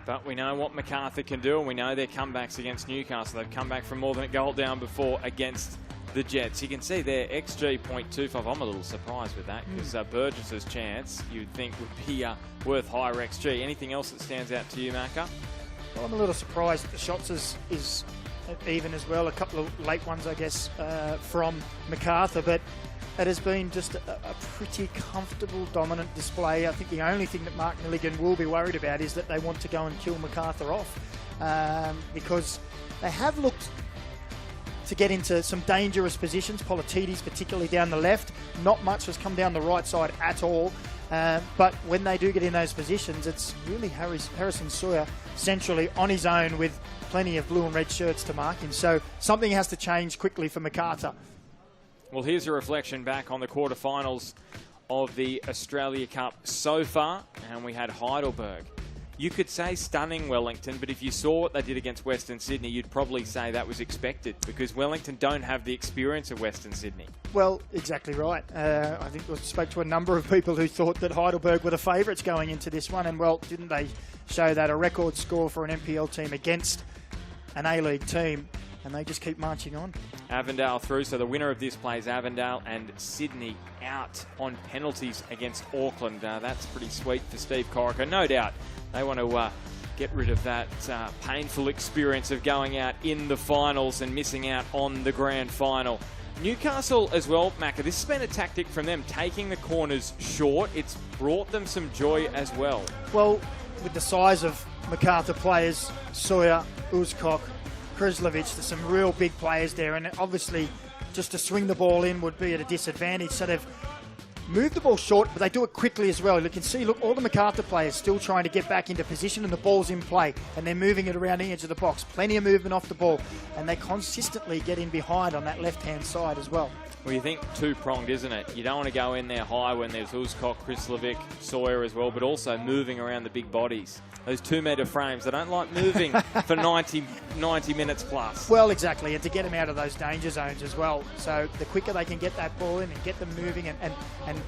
But we know what Macarthur can do, and we know their comebacks against Newcastle. They've come back from more than a goal down before against the Jets. You can see their XG 0.25. I'm a little surprised with that, because Burgess's chance, you'd think, would be worth higher XG. Anything else that stands out to you, Macca? Well, I'm a little surprised that the shots is even as well. A couple of late ones, I guess, from Macarthur, but it has been just a pretty comfortable, dominant display. I think the only thing that Mark Milligan will be worried about is that they want to go and kill Macarthur off, because they have looked to get into some dangerous positions. Politidis particularly down the left. Not much has come down the right side at all. But when they do get in those positions, it's really Harrison Sawyer centrally on his own with plenty of blue and red shirts to mark him. So something has to change quickly for Macarthur. Well, here's a reflection back on the quarterfinals of the Australia Cup so far, and we had Heidelberg. You could say stunning Wellington, but if you saw what they did against Western Sydney, you'd probably say that was expected, because Wellington don't have the experience of Western Sydney. Well, exactly right. I think I spoke to a number of people who thought that Heidelberg were the favourites going into this one, and well, didn't they show that? A record score for an NPL team against an A-League team, and they just keep marching on. Avondale through, so the winner of this plays Avondale, and Sydney out on penalties against Auckland. That's pretty sweet for Steve Corica. No doubt they want to get rid of that painful experience of going out in the finals and missing out on the grand final. Newcastle as well, Macca, this has been a tactic from them, taking the corners short. It's brought them some joy as well. Well, with the size of Macarthur players, Sawyer, Uzkok, Krislovic, there's some real big players there, and obviously just to swing the ball in would be at a disadvantage. So they've moved the ball short, but they do it quickly as well. You can see, look, all the Macarthur players still trying to get back into position, and the ball's in play, and they're moving it around the edge of the box. Plenty of movement off the ball, and they consistently get in behind on that left-hand side as well. Well, you think two-pronged, isn't it? You don't want to go in there high when there's Uzkok, Krislovic, Sawyer as well, but also moving around the big bodies. Those 2-metre frames, they don't like moving for 90 minutes plus. Well, exactly, and to get them out of those danger zones as well. So the quicker they can get that ball in and get them moving and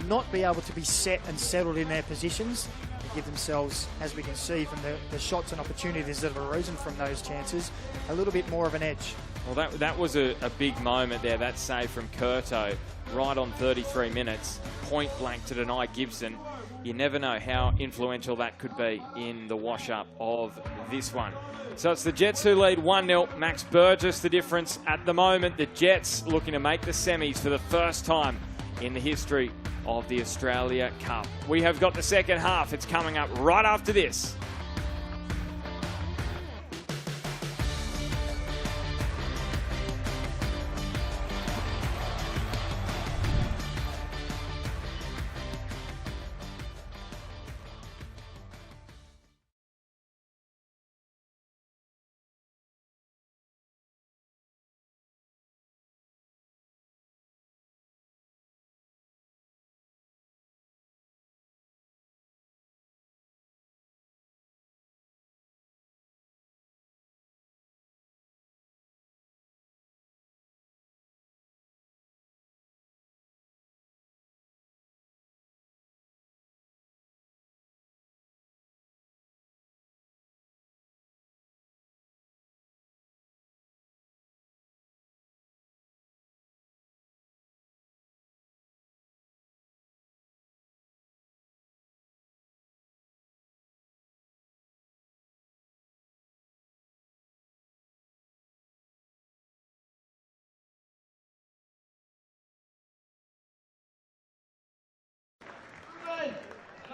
not be able to be set and settled in their positions, they give themselves, as we can see from the shots and opportunities that have arisen from those chances, a little bit more of an edge. Well, that was a big moment there, that save from Curto, right on 33 minutes, point blank to deny Gibson. You never know how influential that could be in the wash-up of this one. So it's the Jets who lead 1-0. Max Burgess the difference at the moment. The Jets looking to make the semis for the first time in the history of the Australia Cup. We have got the second half. It's coming up right after this.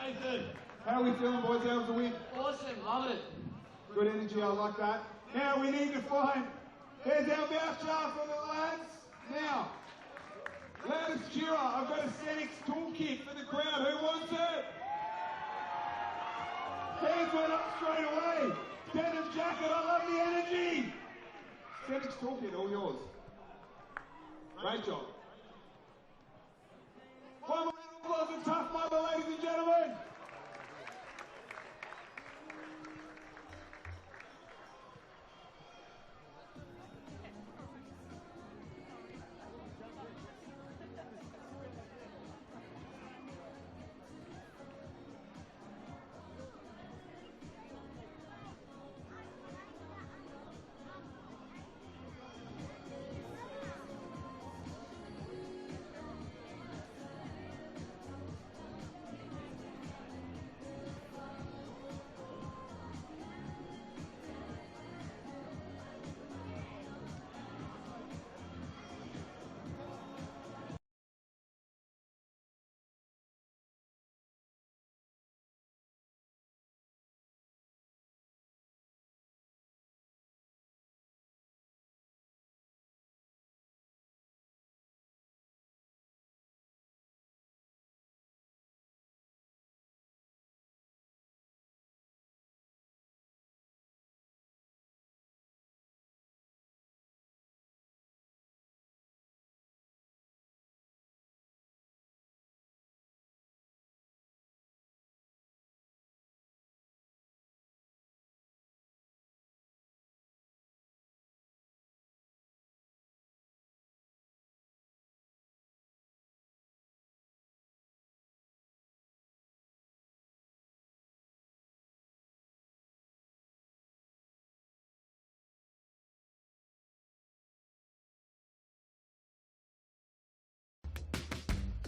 Nathan. How are we feeling, boys? How was the win? Awesome, love it. Good energy, I like that. Now we need to find, there's our mouth jar for the lads. Now, loudest cheerer, I've got a Senex toolkit for the crowd. Who wants it? Hands went up straight away. Denim jacket, I love the energy. Senex toolkit, all yours. Great job. One more round of applause and tough mother, ladies and gentlemen.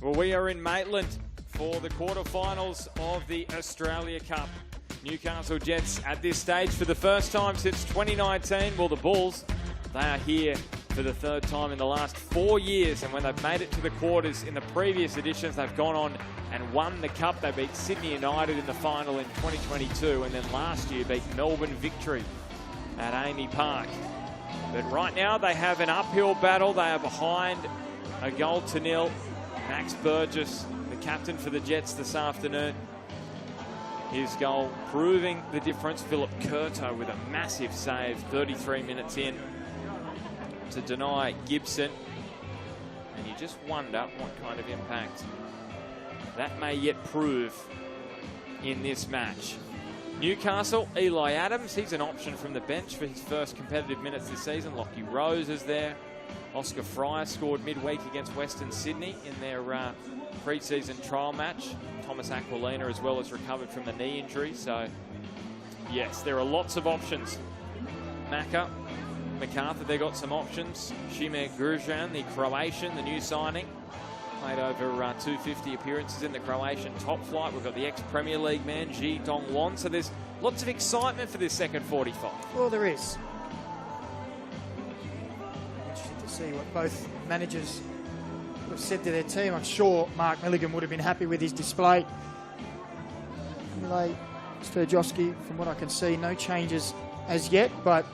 Well, we are in Maitland for the quarterfinals of the Australia Cup. Newcastle Jets at this stage for the first time since 2019. Well, the Bulls, they are here for the third time in the last 4 years. And when they've made it to the quarters in the previous editions, they've gone on and won the Cup. They beat Sydney United in the final in 2022. And then last year beat Melbourne Victory at Amy Park. But right now they have an uphill battle. They are behind a 1-0. Max Burgess, the captain for the Jets this afternoon. His goal proving the difference. Philip Curto with a massive save 33 minutes in to deny Gibson. And you just wonder what kind of impact that may yet prove in this match. Newcastle, Eli Adams, he's an option from the bench for his first competitive minutes this season. Lockie Rose is there. Oscar Fryer scored midweek against Western Sydney in their pre-season trial match. Thomas Aquilina as well has recovered from the knee injury. So, yes, there are lots of options. Macarthur, they got some options. Šime Gruzan, the Croatian, the new signing. Played over 250 appearances in the Croatian top flight. We've got the ex-Premier League man, Ji Dong-Won. So there's lots of excitement for this second 45. Well, there is. See what both managers have said to their team. I'm sure Mark Milligan would have been happy with his display. Mile Sturjowski, from what I can see, no changes as yet, but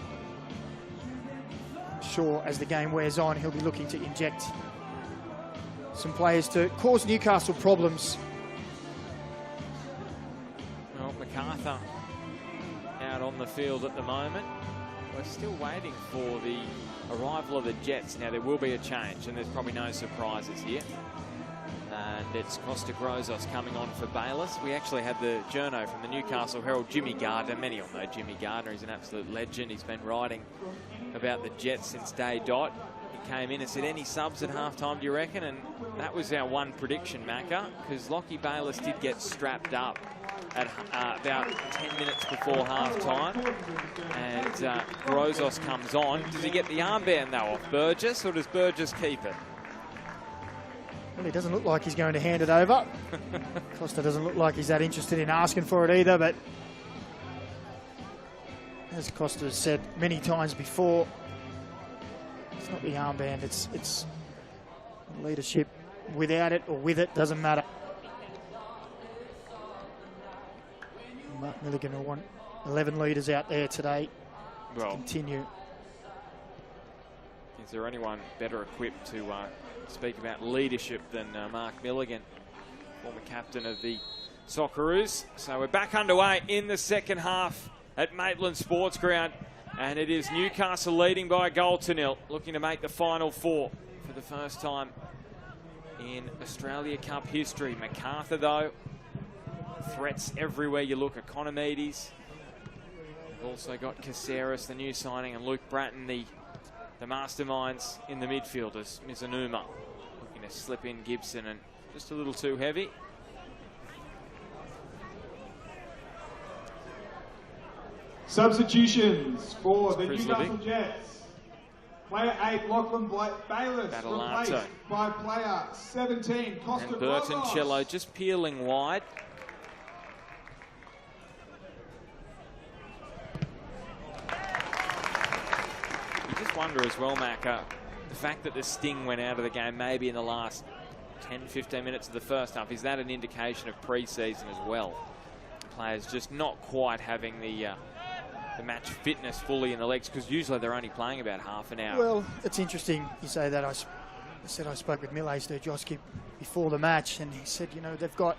I'm sure as the game wears on, he'll be looking to inject some players to cause Newcastle problems. Well, Macarthur out on the field at the moment. We're still waiting for the arrival of the Jets. Now, there will be a change, and there's probably no surprises here. And it's Costa Grozos coming on for Bayliss. We actually had the journo from the Newcastle Herald, Jimmy Gardner. Many will know Jimmy Gardner. He's an absolute legend. He's been writing about the Jets since day dot. He came in and said, any subs at halftime, do you reckon? And that was our one prediction, Macca, because Lockie Bayliss did get strapped up at about 10 minutes before half-time. And Grozos comes on. Does he get the armband, though, off Burgess, or does Burgess keep it? Well, he doesn't look like he's going to hand it over. Costa doesn't look like he's that interested in asking for it either, but as Costa has said many times before, it's not the armband, it's leadership. Without it or with it, doesn't matter. Milligan will want 11 leaders out there today to continue. Is there anyone better equipped to speak about leadership than Mark Milligan, former captain of the Socceroos? So we're back underway in the second half at Maitland Sports Ground, and it is Newcastle leading by a 1-0, looking to make the final four for the first time in Australia Cup history. Macarthur, though, threats everywhere you look. Economides. We've also got Caceres, the new signing, and Luke Bratton, the masterminds in the midfield, as Mizanuma looking to slip in Gibson, and just a little too heavy. Substitutions for the Newcastle Jets. Player 8, Lachlan Bayless, Battalato. replaced by player 17, Costa And Bertoncello just peeling wide. You just wonder as well, Macca, the fact that the sting went out of the game maybe in the last 10-15 minutes of the first half, is that an indication of pre-season as well? Players just not quite having the match fitness fully in the legs, because usually they're only playing about half an hour. Well, it's interesting you say that. I said I spoke with Mile Sturjovski before the match, and he said, you know, they've got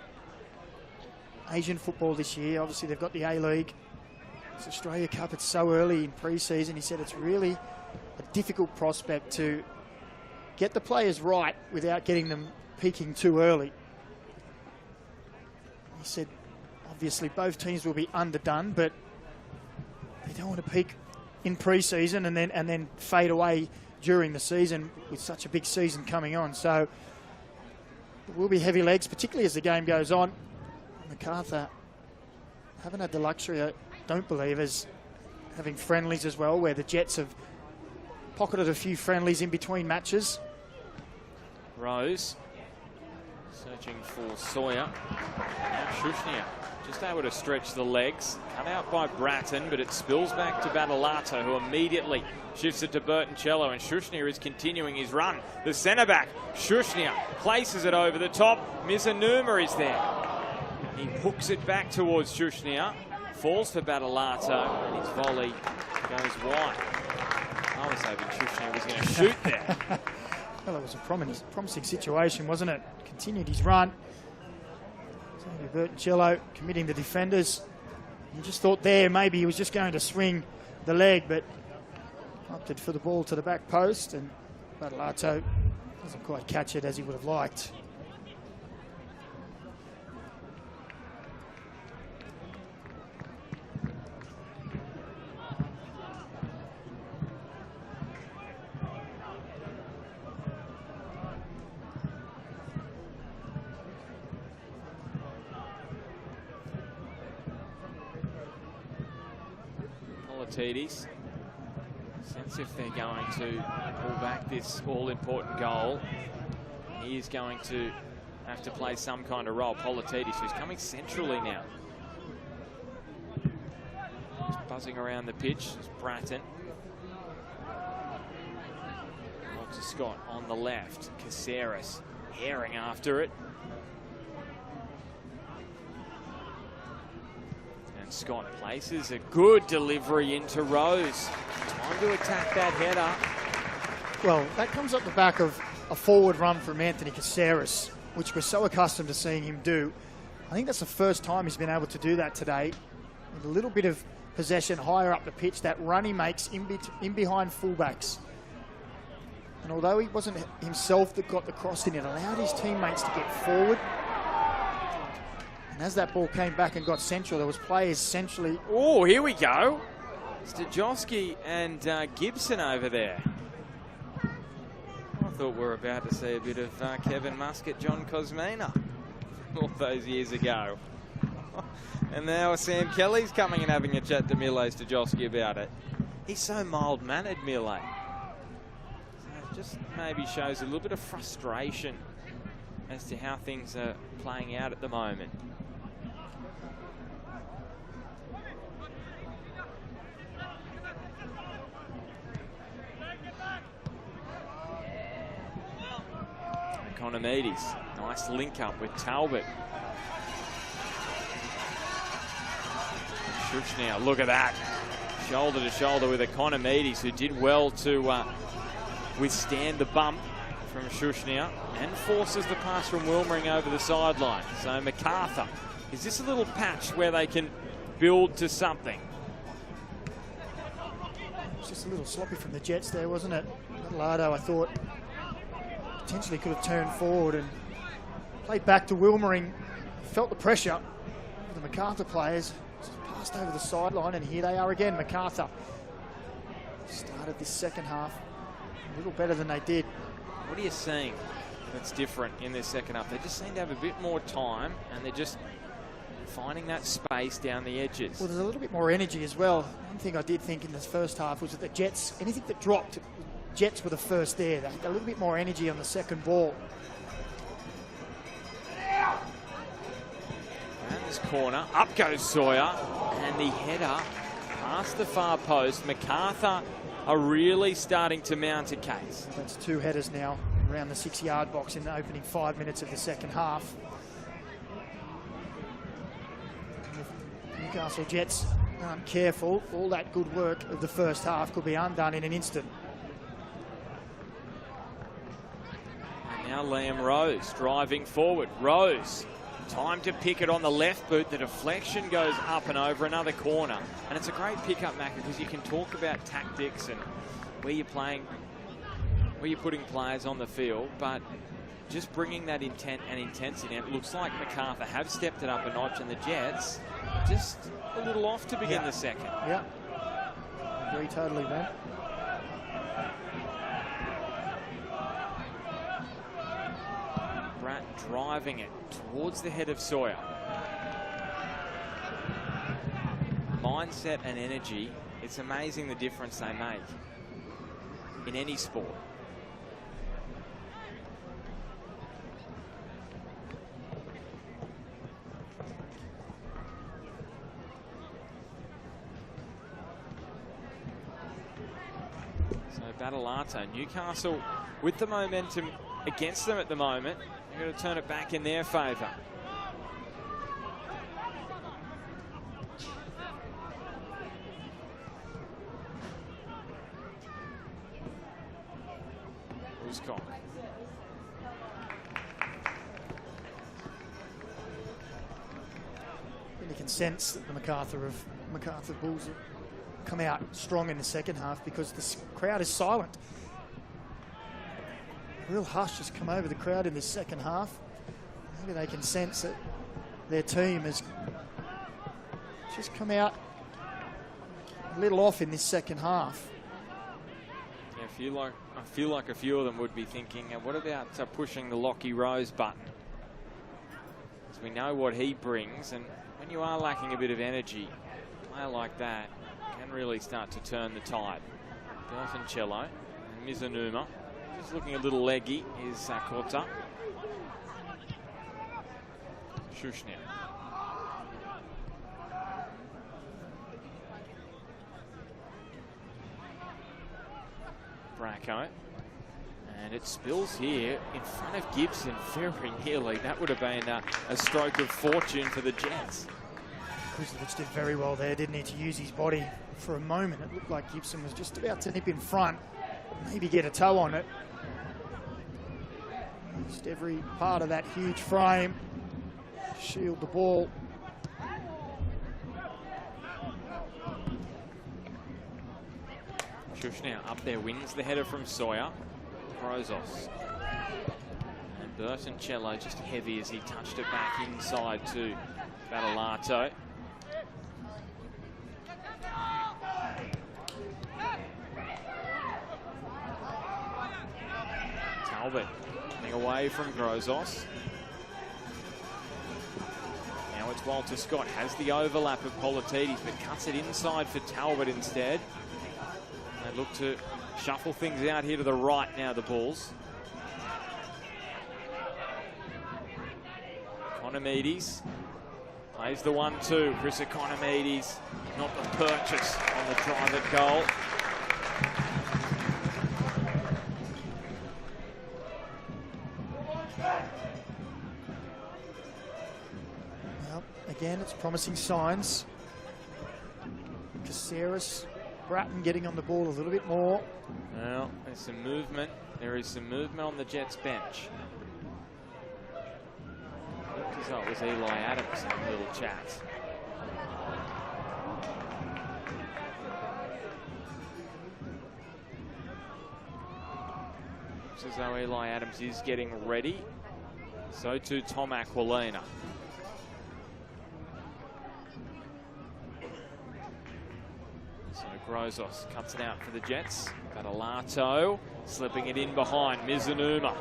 Asian football this year. Obviously, they've got the A-League. It's Australia Cup. It's so early in pre-season. He said it's really a difficult prospect to get the players right without getting them peaking too early. He said, obviously, both teams will be underdone, but they don't want to peak in pre-season and then fade away during the season with such a big season coming on. So there will be heavy legs, particularly as the game goes on. Macarthur haven't had the luxury, I don't believe, as having friendlies as well, where the Jets have pocketed a few friendlies in between matches. Rose searching for Sawyer. Now Shushnia just able to stretch the legs. Cut out by Bratton, but it spills back to Battalato, who immediately shifts it to Bertoncello, and Shushnia is continuing his run. The centre-back, Shushnia, places it over the top. Mizanuma is there. He hooks it back towards Shushnia. Falls for Battalato, and his volley goes wide. I was hoping Shushnia was going to shoot there. Well, it was a promising situation, wasn't it? Continued his run. Bertoncello committing the defenders. You just thought there maybe he was just going to swing the leg, but opted for the ball to the back post, and Battalato doesn't quite catch it as he would have liked. Sense if they're going to pull back this all-important goal, he is going to have to play some kind of role. Politidis, who's coming centrally now. Just buzzing around the pitch is Bratton. Walter Scott on the left. Caceres herring after it. Scott places a good delivery into Rose. Time to attack that header. Well, that comes up the back of a forward run from Anthony Caceres, which we're so accustomed to seeing him do. I think that's the first time he's been able to do that today. With a little bit of possession higher up the pitch, that run he makes in behind fullbacks. And although he wasn't himself that got the cross in, it allowed his teammates to get forward. And as that ball came back and got central, there was players centrally. Oh, here we go. Stojowski and Gibson over there. I thought we were about to see a bit of Kevin Muscat, John Cosmina all those years ago. And now Sam Kelly's coming and having a chat to Mile Stojowski about it. He's so mild-mannered, Mile. So it just maybe shows a little bit of frustration as to how things are playing out at the moment. Economides, nice link up with Talbot. Shush now, look at that. Shoulder to shoulder with Economides, who did well to withstand the bump from Shushnia and forces the pass from Wilmering over the sideline. So Macarthur, is this a little patch where they can build to something? It's just a little sloppy from the Jets there, wasn't it? Lardo, I thought, potentially could have turned forward and played back to Wilmering. Felt the pressure of the Macarthur players. Just passed over the sideline, and here they are again. Macarthur started this second half a little better than they did. What are you seeing that's different in this second half? They just seem to have a bit more time, and they're just finding that space down the edges. Well, there's a little bit more energy as well. One thing I did think in this first half was that the Jets, anything that dropped, Jets were the first there. They had a little bit more energy on the second ball. And this corner, up goes Sawyer, and the header past the far post. Macarthur are really starting to mount a case. That's 2 headers now around the 6-yard box in the opening 5 minutes of the second half. If Newcastle Jets aren't careful, all that good work of the first half could be undone in an instant. And now Liam Rose driving forward. Rose, time to pick it on the left boot. The deflection goes up and over another corner. And it's a great pick-up, Macca, because you can talk about tactics and where you're playing, where you're putting players on the field, but just bringing that intent and intensity. And it looks like Macarthur have stepped it up a notch, and the Jets just a little off to begin the second. Yeah, agree totally, man. Bratt driving it towards the head of Sawyer. Mindset and energy, it's amazing the difference they make in any sport. So Battalato, Newcastle with the momentum against them at the moment. They're going to turn it back in their favour. Wooscock. You can sense that the Macarthur Bulls have come out strong in the second half because the crowd is silent. A real hush has come over the crowd in this second half. Maybe they can sense that their team has just come out a little off in this second half. Yeah, I feel like a few of them would be thinking, what about pushing the Lockie Rose button? Because we know what he brings, and when you are lacking a bit of energy, a player like that can really start to turn the tide. Bertoncello and Mizunuma. Just looking a little leggy is Kota. Shushnia. Bracco. And it spills here in front of Gibson very nearly. That would have been a stroke of fortune for the Jets. Kuzovic did very well there, didn't he, to use his body for a moment. It looked like Gibson was just about to nip in front, maybe get a toe on it. Just every part of that huge frame, shield the ball. Shush now up there, wins the header from Sawyer. Grozos. And Bertoncello just heavy as he touched it back inside to Battalato. Talbot coming away from Grozos. Now it's Walter Scott, has the overlap of Politidis, but cuts it inside for Talbot instead. They look to shuffle things out here to the right now, the Bulls. Economides plays the 1-2. Chris Economides, not the purchase on the drive at goal. Well, again, it's promising signs. Sarah's Bratton getting on the ball a little bit more. Well, there's some movement. There is some movement on the Jets bench. Looked as though it was Eli Adams in a little chat. Looks as though Eli Adams is getting ready. So too Tom Aquilina. So Grozos cuts it out for the Jets. Badalato slipping it in behind Mizunuma.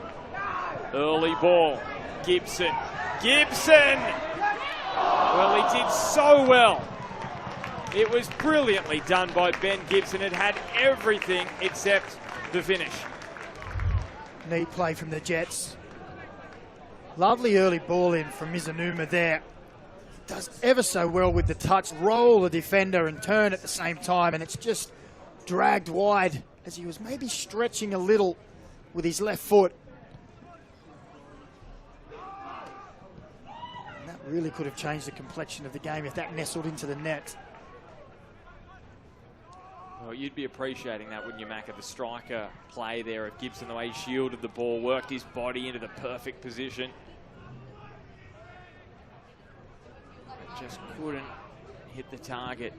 Early ball. Gibson. Gibson! Well, he did so well. It was brilliantly done by Ben Gibson. It had everything except the finish. Neat play from the Jets. Lovely early ball in from Mizunuma there. Does ever so well with the touch, roll the defender and turn at the same time, and it's just dragged wide as he was maybe stretching a little with his left foot. And that really could have changed the complexion of the game if that nestled into the net. Well, you'd be appreciating that, wouldn't you, Mac, of the striker play there of Gibson, the way he shielded the ball, worked his body into the perfect position. Just couldn't hit the target.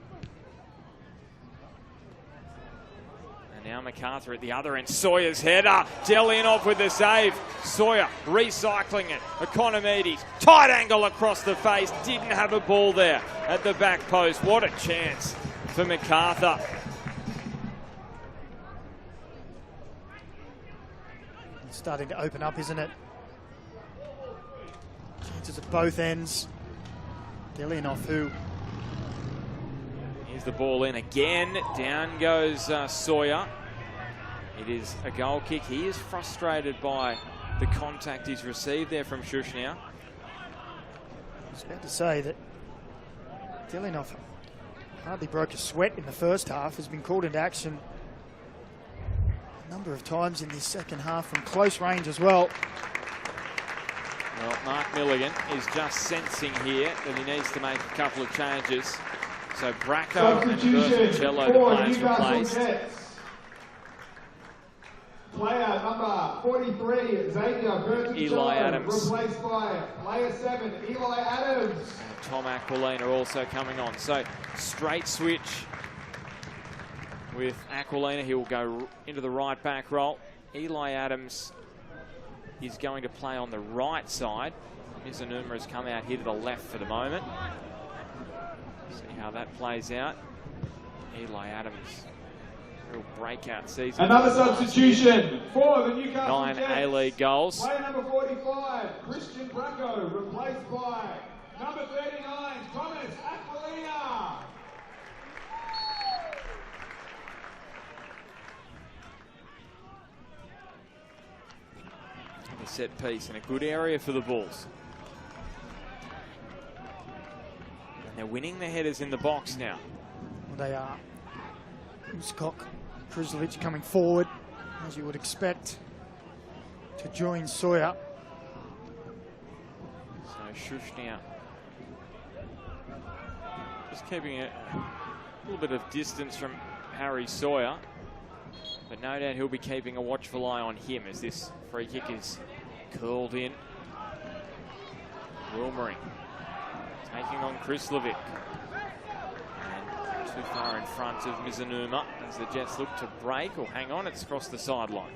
And now Macarthur at the other end. Sawyer's header. Delianov with the save. Sawyer recycling it. Economides. Tight angle across the face. Didn't have a ball there at the back post. What a chance for Macarthur. It's starting to open up, isn't it? Chances at both ends. Delianov, who... Here's the ball in again. Down goes Sawyer. It is a goal kick. He is frustrated by the contact he's received there from Shushnia. I was about to say that Delianov hardly broke a sweat in the first half. Has been called into action a number of times in this second half from close range as well. Well, Mark Milligan is just sensing here that he needs to make a couple of changes. So Bracco and Bertoncello, the players replaced. Player number 43, Xavier Bertoncello, Eli Adams. Replaced by player 7, Eli Adams. And Tom Aquilina also coming on. So straight switch with Aquilina. He will go into the right back role. Eli Adams is going to play on the right side. Mizunuma has come out here to the left for the moment. See how that plays out. Eli Adams, real breakout season. Another substitution for the Newcastle 9 Jets. A-League goals. Player number 45, Christian Bracco, replaced by number 39, Thomas Aquilina. A set piece and a good area for the Bulls. And they're winning the headers in the box now. Well, they are. Uskok, Prislic coming forward, as you would expect, to join Sawyer. So Shushnia just keeping a little bit of distance from Harry Sawyer. But no doubt he'll be keeping a watchful eye on him as this free kick is curled in. Wilmering taking on Krislovic. And too far in front of Mizunuma as the Jets look to break. Or hang on, it's across the sideline.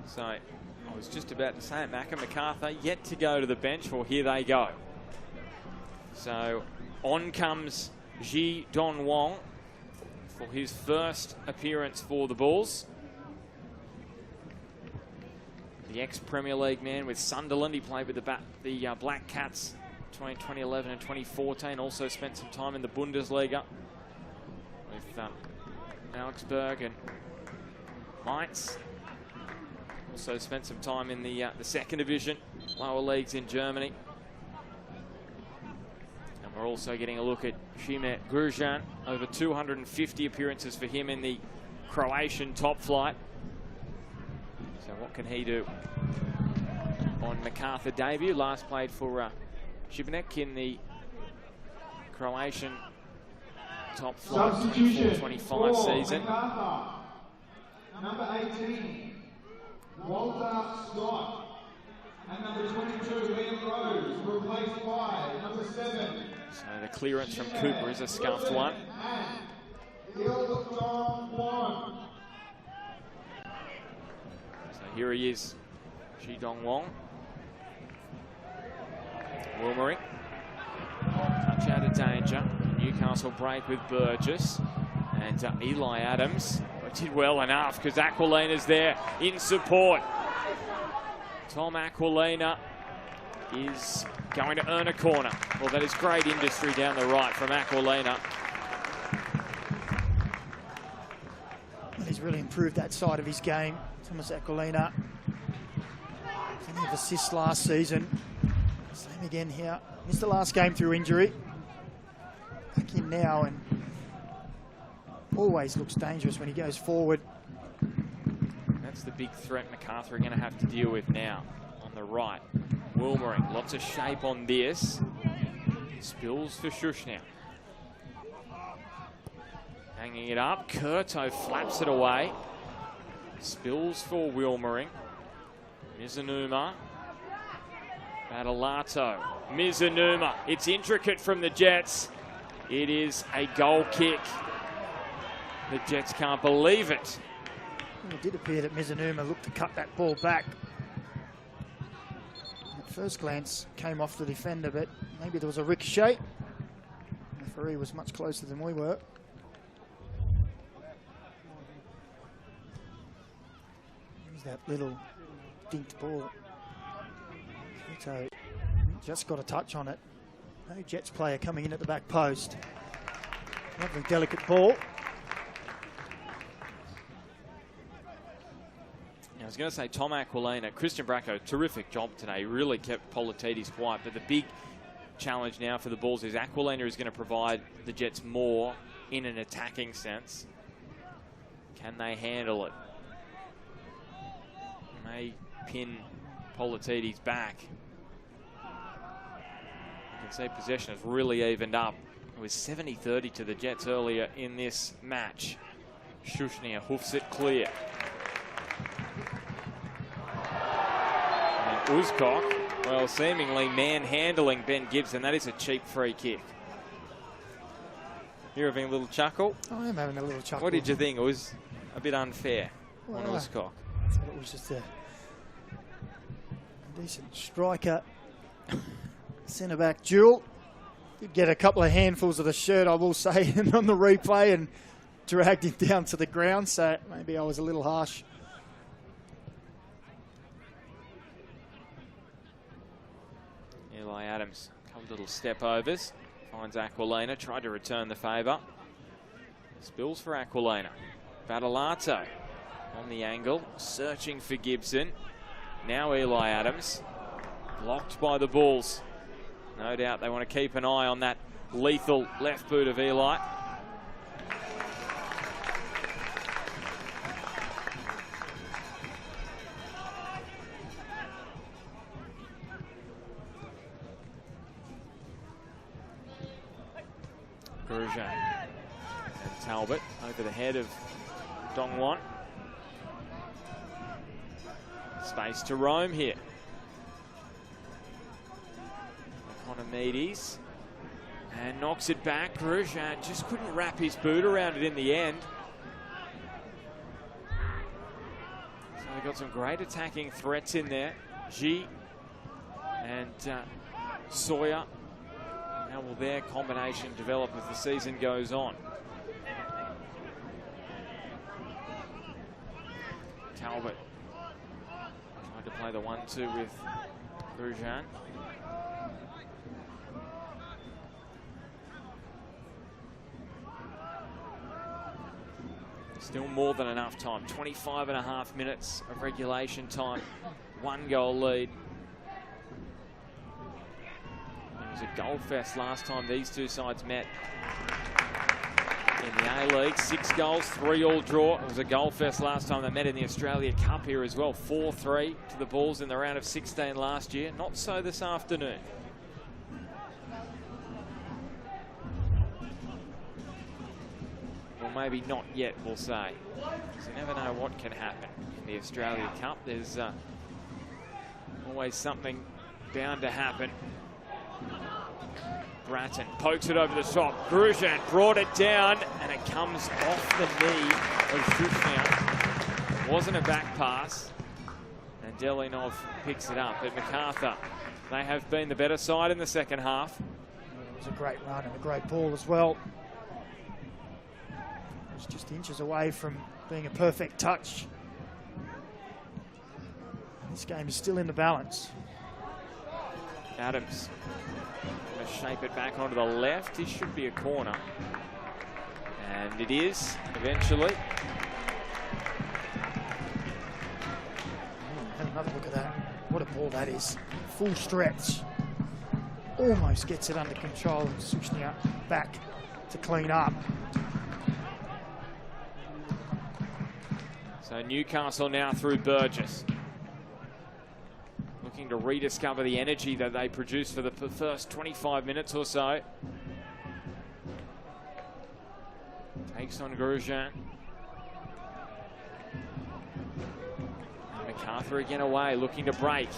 So I was just about to say it, Macarthur yet to go to the bench. Well, here they go. So on comes Ji Don Wong for his first appearance for the Bulls. The ex-Premier League man with Sunderland. He played with the Black Cats between 2011 and 2014. Also spent some time in the Bundesliga with Augsburg and Mainz. Also spent some time in the second division, lower leagues in Germany. And we're also getting a look at Shime Gurjan. Over 250 appearances for him in the Croatian top flight. So what can he do? On Macarthur debut, last played for Šibenik in the Croatian top flight 24-25 season. Macarthur. Number 18, Walter Scott. And number 22, Liam Rose, replaced by number 7. So the clearance from Cooper is a scuffed one. So here he is, Ji Dong Wong. Wilmering. Touch out of danger. Newcastle break with Burgess. And Eli Adams did well enough because Aquilina's there in support. Tom Aquilina is going to earn a corner. Well, that is great industry down the right from Aquilina. He's really improved that side of his game. Thomas Aquilina. Plenty of assists last season. Same again here. Missed the last game through injury. Back in now and always looks dangerous when he goes forward. That's the big threat Macarthur are going to have to deal with now on the right. Wilmering, lots of shape on this. Spills for Shush now. Hanging it up. Curto flaps it away. Spills for Wilmering. Mizunuma. Battalato. Mizunuma. It's intricate from the Jets. It is a goal kick. The Jets can't believe it. It did appear that Mizunuma looked to cut that ball back. At first glance, came off the defender, but maybe there was a ricochet. The referee was much closer than we were. Here's that little dinked ball. Curto just got a touch on it. No Jets player coming in at the back post. Lovely delicate ball. I was going to say Tom Aquilina, Christian Bracco, terrific job today. Really kept Politidis quiet. But the big challenge now for the Bulls is Aquilina is going to provide the Jets more in an attacking sense. Can they handle it? May pin Politidis back. You can see possession has really evened up. It was 70-30 to the Jets earlier in this match. Shushnia hoofs it clear. Uzcock, well, seemingly manhandling Ben Gibson. That is a cheap free kick. You're having a little chuckle? I am having a little chuckle. What did you think? It was a bit unfair on Uzcock. I thought it was just a decent striker. Centre-back duel. Did get a couple of handfuls of the shirt, I will say, on the replay and dragged him down to the ground. So maybe I was a little harsh. Eli Adams, a couple little step overs, finds Aquilina, tried to return the favour. Spills for Aquilina. Battalato on the angle, searching for Gibson. Now Eli Adams, blocked by the Bulls. No doubt they want to keep an eye on that lethal left boot of Eli. Grosjean and Talbot over the head of Dongwon. Space to roam here. Economides and knocks it back. Grosjean just couldn't wrap his boot around it in the end. So they've got some great attacking threats in there. G and Sawyer. How will their combination develop as the season goes on? Talbot tried to play the 1-2 with Grosjean. Still more than enough time. 25.5 minutes of regulation time. 1 goal lead. It was a goal fest last time these two sides met in the A-League. 6 goals, 3 all draw. It was a goal fest last time they met in the Australia Cup here as well. 4-3 to the Bulls in the round of 16 last year. Not so this afternoon. Well, maybe not yet, we'll say. Because you never know what can happen in the Australia Cup. There's always something bound to happen. Bratton pokes it over the top. Grosjean brought it down, and it comes off the knee of Shushnia. Wasn't a back pass, and Delinov picks it up. But Macarthur, they have been the better side in the second half. It was a great run and a great ball as well. It was just inches away from being a perfect touch. This game is still in the balance. Adams going to shape it back onto the left. This should be a corner. And it is, eventually. Have another look at that. What a ball that is. Full stretch. Almost gets it under control, and Sushnia back to clean up. So Newcastle now through Burgess. Looking to rediscover the energy that they produced for the first 25 minutes or so. Takes on Grosjean. Macarthur again away, looking to break.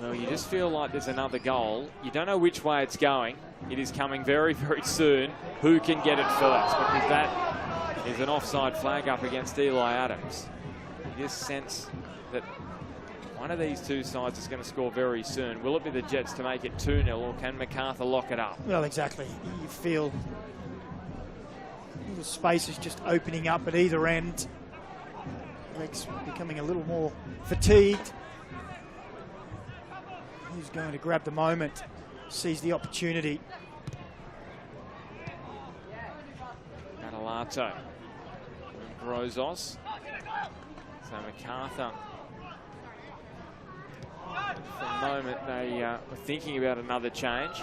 Well, you just feel like there's another goal. You don't know which way it's going. It is coming very, very soon. Who can get it first? Because that is an offside flag up against Eli Adams. You just sense that one of these two sides is going to score very soon. Will it be the Jets to make it 2-0, or can Macarthur lock it up? Well, exactly. You feel the space is just opening up at either end. Legs becoming a little more fatigued. Who's going to grab the moment, seize the opportunity? Adelato. Grozos. So Macarthur. For a moment they were thinking about another change.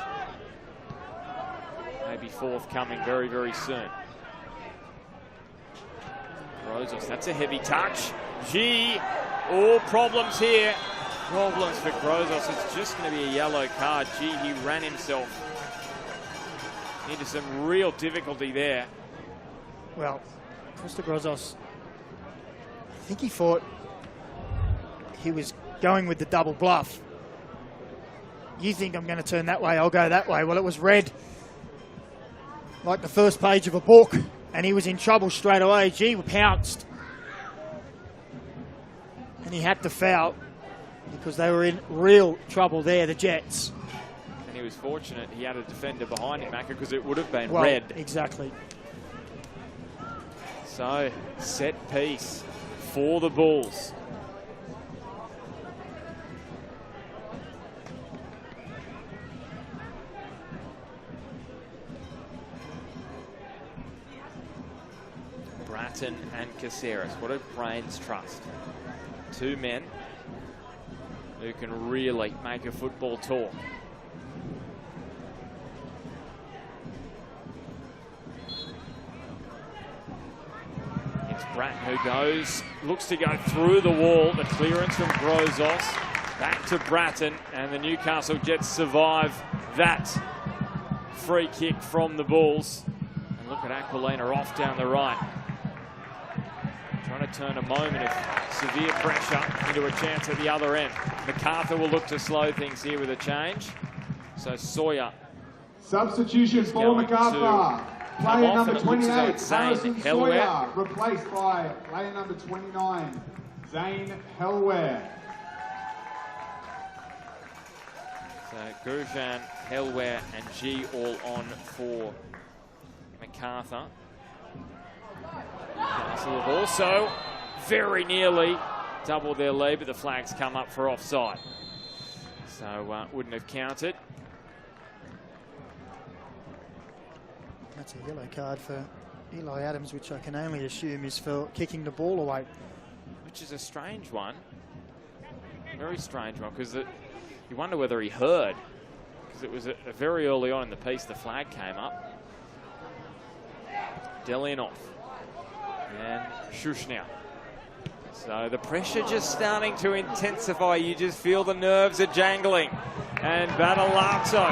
Maybe forthcoming very, very soon. Grozos, that's a heavy touch. Gee, all problems here. Problems for Grozos. It's just going to be a yellow card. Gee, he ran himself into some real difficulty there. Well, Costa Grozos, I think he thought he was going with the double bluff. You think I'm going to turn that way, I'll go that way. Well, it was red like the first page of a book, and he was in trouble straight away. Gee, pounced. And he had to foul because they were in real trouble there, the Jets. And he was fortunate he had a defender behind him, Macca, because it would have been well, red. Exactly. So, set piece for the Bulls. Bratton and Caceres. What a brains trust. Two men who can really make a football talk. It's Bratton who looks to go through the wall. The clearance from Grozos. Back to Bratton, and the Newcastle Jets survive that free kick from the Bulls. And look at Aquilina off down the right. Trying to turn a moment of severe pressure into a chance at the other end. Macarthur will look to slow things here with a change. So Sawyer. Substitution for Macarthur. Player number 28, Harrison Sawyer, replaced by player number 29, Zane Hellware. So Grosjean, Hellware and G all on for Macarthur. Newcastle have also very nearly doubled their lead, but the flags come up for offside. So wouldn't have counted. That's a yellow card for Eli Adams, which I can only assume is for kicking the ball away. Which is a strange one. Very strange one, because You wonder whether he heard, because it was a very early on in the piece the flag came up. Delianov and Shushnia. So the pressure just starting to intensify. You just feel the nerves are jangling. And Badalato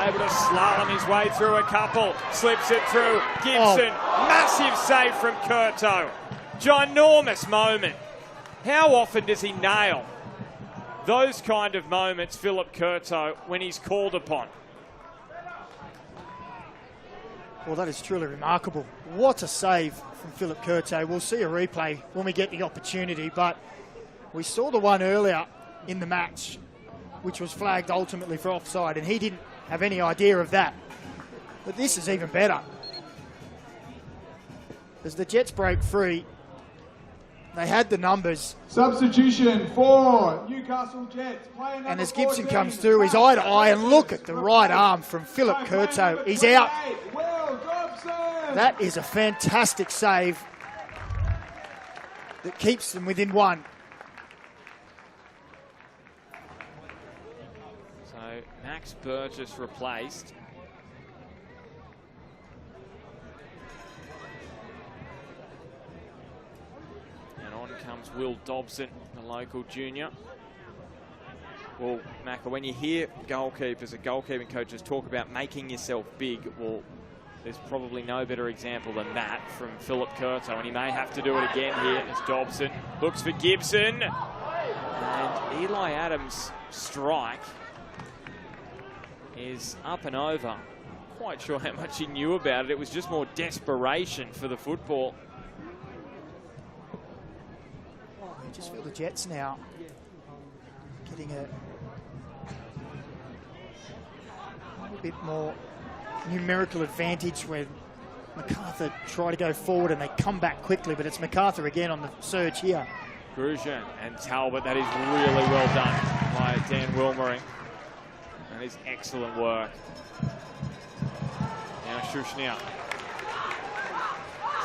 able to slalom his way through a couple. Slips it through. Gibson. Massive save from Curto. Ginormous moment. How often does he nail those kind of moments, Philip Curto, when he's called upon? Well, that is truly remarkable. What a save from Philip Curto. We'll see a replay when we get the opportunity, but we saw the one earlier in the match, which was flagged ultimately for offside, and he didn't have any idea of that. But this is even better. As the Jets break free, they had the numbers. Substitution for Newcastle Jets. And as Gibson comes through, he's eye to eye, and look at the right arm from Philip Curto. He's out. That is a fantastic save that keeps them within one. So Max Burgess replaced. And on comes Will Dobson, the local junior. Well, Macca, when you hear goalkeepers and goalkeeping coaches talk about making yourself big, well, there's probably no better example than that from Philip Curto, and he may have to do it again here as Dobson looks for Gibson. And Eli Adams' strike is up and over. Quite sure how much he knew about it. It was just more desperation for the football. You just feel the Jets now getting a little bit more numerical advantage when Macarthur try to go forward and they come back quickly, but it's Macarthur again on the surge here. Grosjean and Talbot, that is really well done by Dan Wilmering. That is excellent work. Now Shushnia.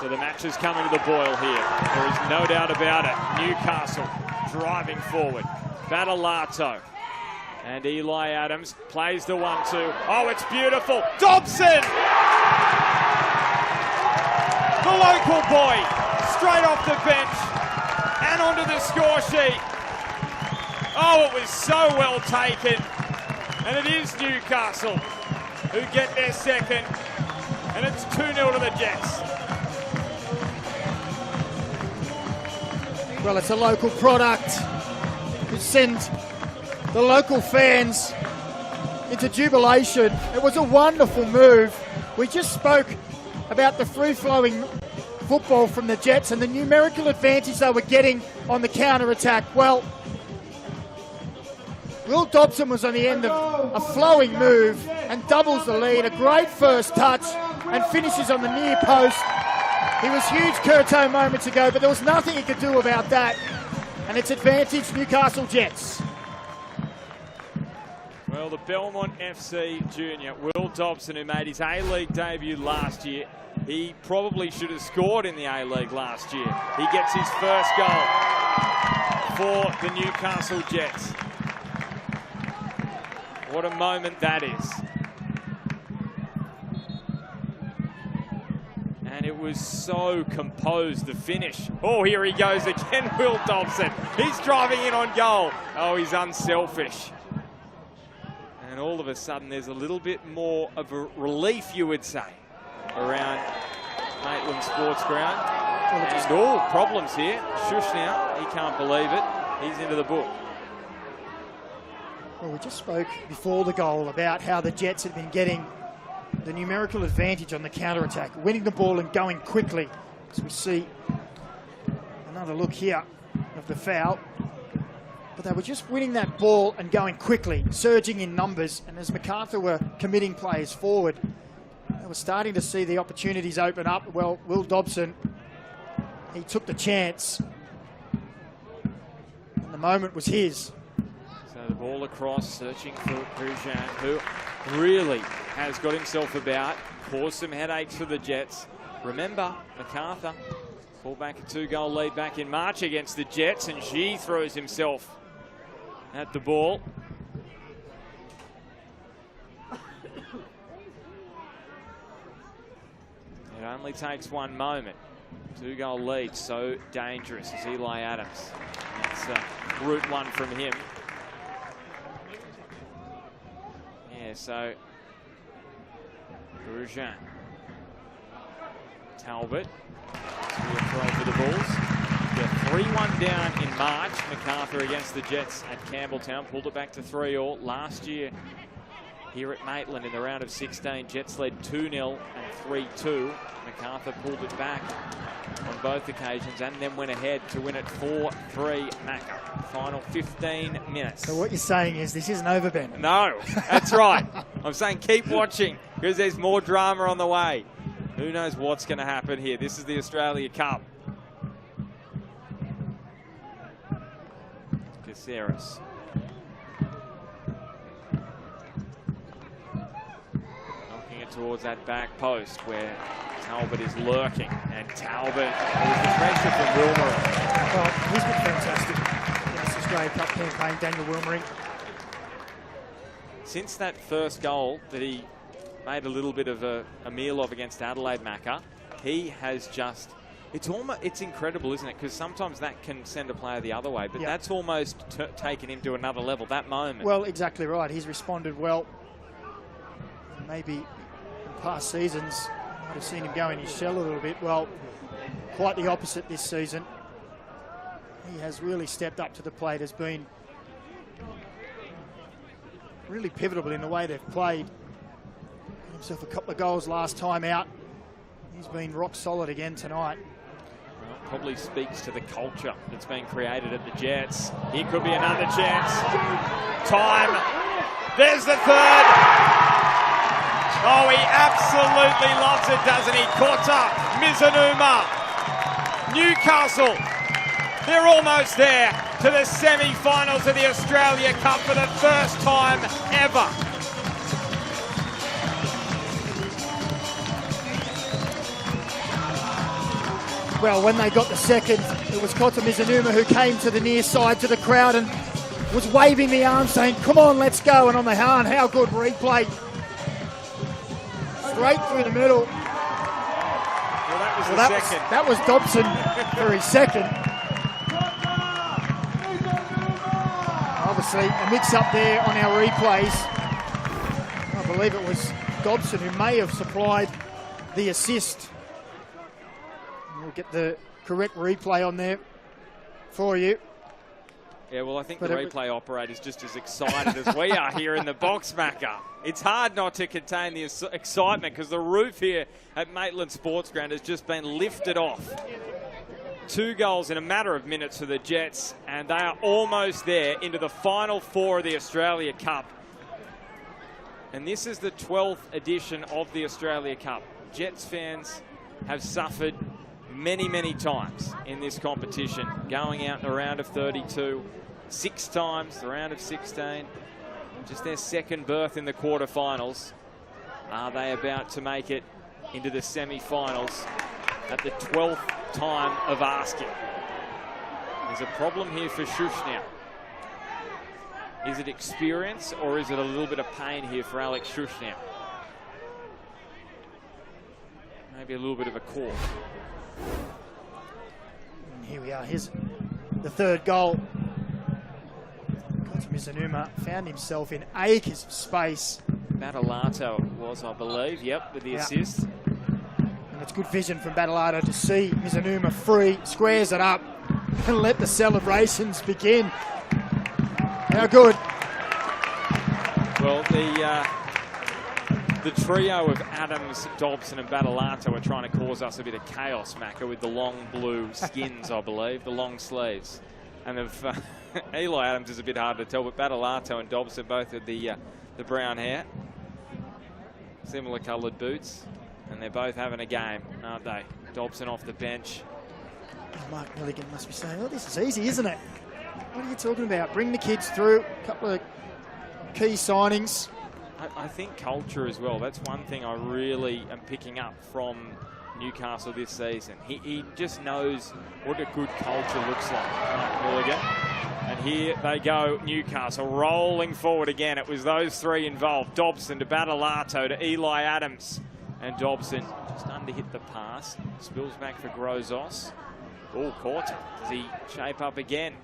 So the match is coming to the boil here. There is no doubt about it. Newcastle driving forward. Badalato. And Eli Adams plays the 1-2. Oh, it's beautiful. Dobson! The local boy, straight off the bench and onto the score sheet. Oh, it was so well taken. And it is Newcastle who get their second. And it's 2-0 to the Jets. Well, it's a local product. You send the local fans into jubilation. It was a wonderful move. We just spoke about the free-flowing football from the Jets and the numerical advantage they were getting on the counter-attack. Well, Will Dobson was on the end of a flowing move and doubles the lead. A great first touch and finishes on the near post. He was huge Curto moments ago, but there was nothing he could do about that. And it's advantage Newcastle Jets. Well, the Belmont FC junior, Will Dobson, who made his A-League debut last year, he probably should have scored in the A-League last year. He gets his first goal for the Newcastle Jets. What a moment that is. And it was so composed, the finish. Oh, here he goes again, Will Dobson. He's driving in on goal. Oh, he's unselfish. And all of a sudden, there's a little bit more of a relief, you would say, around Maitland Sports Ground. And all problems here. Shush now, he can't believe it. He's into the book. Well, we just spoke before the goal about how the Jets had been getting the numerical advantage on the counter-attack, winning the ball and going quickly. As we see another look here of the foul. But they were just winning that ball and going quickly, surging in numbers. And as Macarthur were committing players forward, they were starting to see the opportunities open up. Well, Will Dobson, he took the chance. And the moment was his. So the ball across, searching for Grosjean, who really has got himself about, caused some headaches for the Jets. Remember, Macarthur pulled back a 2-goal lead back in March against the Jets, and G throws himself at the ball. only takes one moment. 2-goal lead, so dangerous as Eli Adams. That's route one from him. Yeah, so Grosjean. Talbot. We'll throw for the Bulls. They're 3-1 down in March. Macarthur against the Jets at Campbelltown. Pulled it back to 3-all. Last year here at Maitland in the round of 16, Jets led 2-0 and 3-2. Macarthur pulled it back on both occasions and then went ahead to win it 4-3 Macca. Final 15 minutes. So what you're saying is this isn't over, Ben? No, that's right. I'm saying keep watching because there's more drama on the way. Who knows what's going to happen here? This is the Australia Cup. Caceres. Knocking it towards that back post where Talbot is lurking. And Talbot, there was the pressure from Wilmering. Well, he's been fantastic in this Australia Cup campaign, Daniel Wilmering. Since that first goal that he made a little bit of a meal of against Adelaide Macca, he has just, it's incredible, isn't it? Because sometimes that can send a player the other way, but that's almost taken him to another level, that moment. Well, exactly right. He's responded well. Maybe in past seasons, might have seen him go in his shell a little bit. Well, quite the opposite this season. He has really stepped up to the plate, has been really pivotal in the way they've played. Himself a couple of goals last time out. He's been rock solid again tonight. Well, probably speaks to the culture that's been created at the Jets. Here could be another chance. Time. There's the third. Oh, he absolutely loves it, doesn't he? Kota, Mizunuma, Newcastle. They're almost there to the semi-finals of the Australia Cup for the first time ever. Well, when they got the second, it was Kota Mizunuma who came to the near side to the crowd and was waving the arm saying, come on, let's go. And on the Hahn, how good replay. Straight through the middle. Well, that was Dobson for his second. Obviously, a mix-up there on our replays. I believe it was Dobson who may have supplied the assist. We'll get the correct replay on there for you. Yeah, well, I think the replay operator's just as excited as we are here in the box, Macca. It's hard not to contain the excitement because the roof here at Maitland Sports Ground has just been lifted off. 2 goals in a matter of minutes for the Jets, and they are almost there into the final 4 of the Australia Cup. And this is the 12th edition of the Australia Cup. Jets fans have suffered many, many times in this competition, going out in the round of 32, 6 times, the round of 16, just their second berth in the quarterfinals. Are they about to make it into the semi-finals at the 12th time of asking? There's a problem here for Schusch now. Is it experience or is it a little bit of pain here for Alex Schusch now? Maybe a little bit of a core. And here we are. Here's the third goal. Mizunuma found himself in acres of space. Battalato was, I believe, yep, with the assist. And it's good vision from Battalato to see Mizunuma free, squares it up, and let the celebrations begin. How good. Well, the trio of Adams, Dobson and Battalato are trying to cause us a bit of chaos, Macca, with the long blue skins, I believe, the long sleeves. And of Eli Adams is a bit hard to tell, but Battalato and Dobson both with the brown hair. Similar coloured boots. And they're both having a game, aren't they? Dobson off the bench. Mark Milligan must be saying, oh, this is easy, isn't it? What are you talking about? Bring the kids through. A couple of key signings. I think culture as well. That's one thing I really am picking up from Newcastle this season. He just knows what a good culture looks like, Mark Milligan. And here they go, Newcastle rolling forward again. It was those three involved. Dobson to Battalato to Eli Adams. And Dobson just under-hit the pass. Spills back for Grozos. Ball caught. Does he shape up again?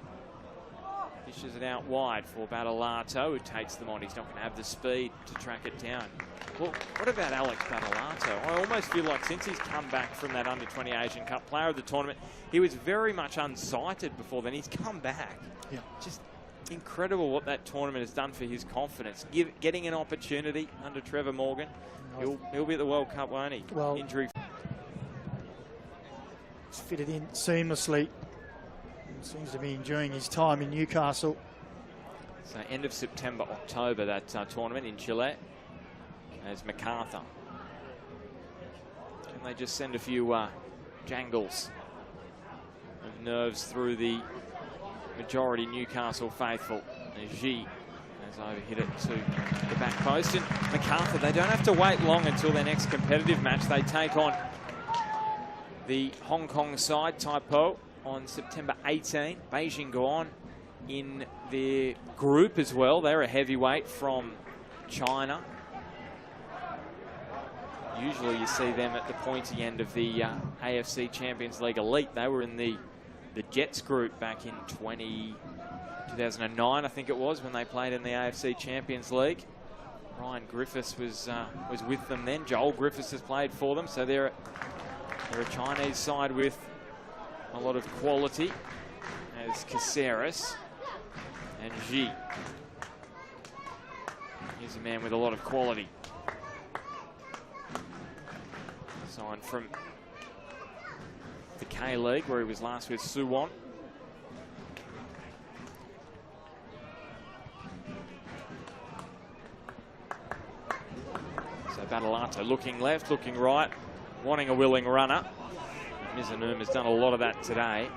Dishes it out wide for Battolato, who takes them on. He's not going to have the speed to track it down. Well, what about Alex Battolato? I almost feel like since he's come back from that Under-20 Asian Cup Player of the Tournament, he was very much unsighted before then. He's come back. Yeah. Just incredible what that tournament has done for his confidence. Getting an opportunity under Trevor Morgan. He'll be at the World Cup, won't he? Well, injury. He's fitted in seamlessly. Seems to be enjoying his time in Newcastle. So end of September, October, that tournament in Chile. As Macarthur. Can they just send a few jangles of nerves through the majority Newcastle faithful? As G has overhit it to the back post. And Macarthur, they don't have to wait long until their next competitive match. They take on the Hong Kong side, Taipo, on September 18. Beijing go on in their group as well. They're a heavyweight from China. Usually you see them at the pointy end of the AFC Champions League Elite. They were in the Jets group back in 2009, I think it was, when they played in the AFC Champions League. Ryan Griffiths was with them then. Joel Griffiths has played for them, so they're a Chinese side with a lot of quality, as Caceres and Xi. Here's a man with a lot of quality. Signed from the K-League, where he was last with Suwon. So Battolato looking left, looking right, wanting a willing runner. Mizunum has done a lot of that today.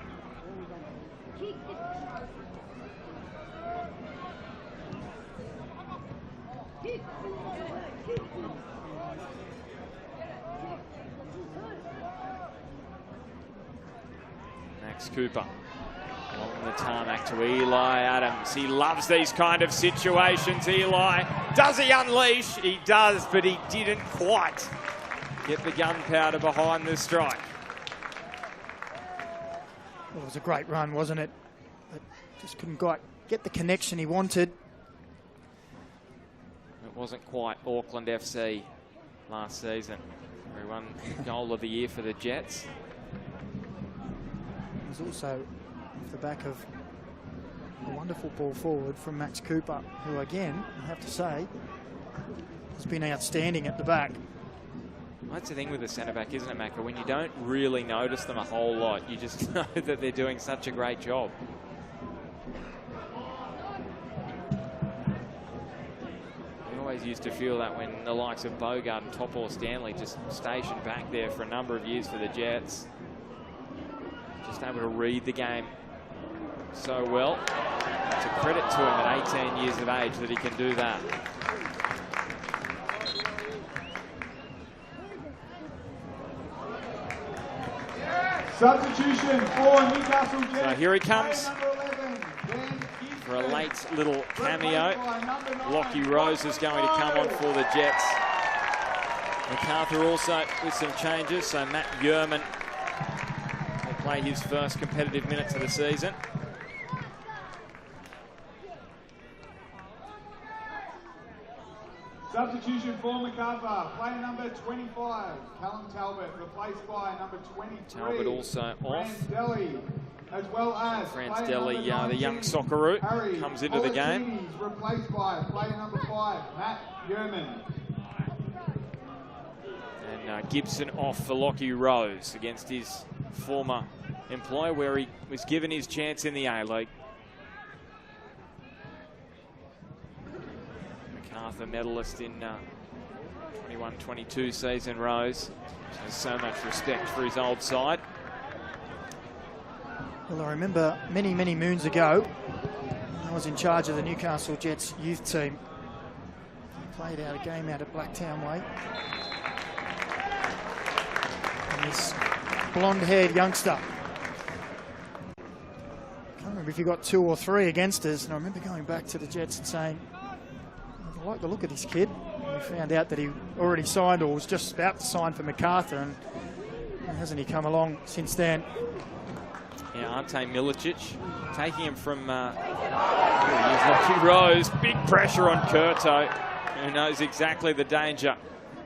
Max Cooper along the tarmac to Eli Adams. He loves these kind of situations, Eli. Does he unleash? He does, but he didn't quite get the gunpowder behind the strike. Well, it was a great run, wasn't it? But just couldn't quite get the connection he wanted. It wasn't quite Auckland FC last season, where he won goal of the year for the Jets. It was also off the back of a wonderful ball forward from Max Cooper, who again, I have to say, has been outstanding at the back. That's the thing with the centre-back, isn't it, Macca? When you don't really notice them a whole lot, you just know that they're doing such a great job. We always used to feel that when the likes of Bogart and Top or Stanley just stationed back there for a number of years for the Jets. Just able to read the game so well. It's a credit to him at 18 years of age that he can do that. Substitution for Newcastle Jets. So here he comes for a late little cameo. Lockie Rose is going to come on for the Jets. Macarthur also with some changes. So Matt Yerman will play his first competitive minutes of the season. Substitution for Macarthur, player number 25, Callum Talbot, replaced by number 23, Talbot also off. Deli, as well as Franz Deli, the young Socceroo, comes into the game. Replaced by player number 5, Matt Yerman. And Gibson off for Lockie Rose against his former employer, where he was given his chance in the A-League. Macarthur medalist in 21-22 season, Rose. Has so much respect for his old side. Well, I remember many, many moons ago, I was in charge of the Newcastle Jets youth team. I played out a game out at Blacktown Way. And this blonde-haired youngster, I can't remember if he got 2 or 3 against us, and I remember going back to the Jets and saying, I like the look of this kid. We found out that he already signed or was just about to sign for Macarthur, and hasn't he come along since then? Yeah, Ante Milicic taking him from Rose. Big pressure on Curto, who knows exactly the danger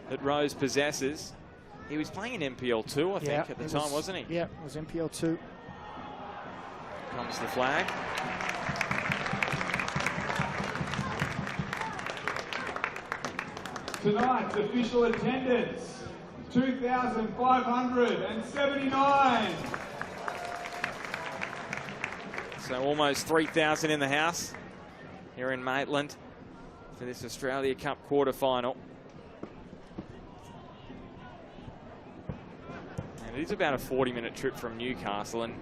that Rose possesses. He was playing in MPL 2, I think, at the time, wasn't he? Yeah, it was MPL 2. Comes the flag. Tonight's official attendance, 2,579. So almost 3,000 in the house here in Maitland for this Australia Cup quarter-final. And it is about a 40-minute trip from Newcastle, and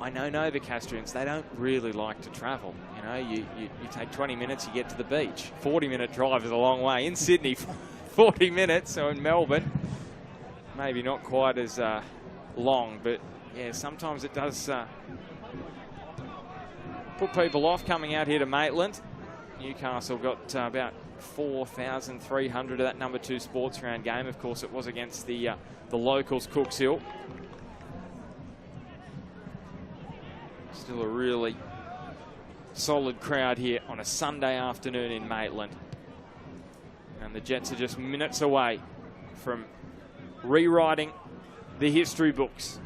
I know Novocastrians, they don't really like to travel. You know, you take 20 minutes, you get to the beach. 40-minute drive is a long way. In Sydney, 40 minutes, so in Melbourne, maybe not quite as long, but yeah, sometimes it does put people off coming out here to Maitland. Newcastle got about 4,300 of that number 2 sports ground game. Of course, it was against the locals, Cooks Hill. Still a really solid crowd here on a Sunday afternoon in Maitland. And the Jets are just minutes away from rewriting the history books.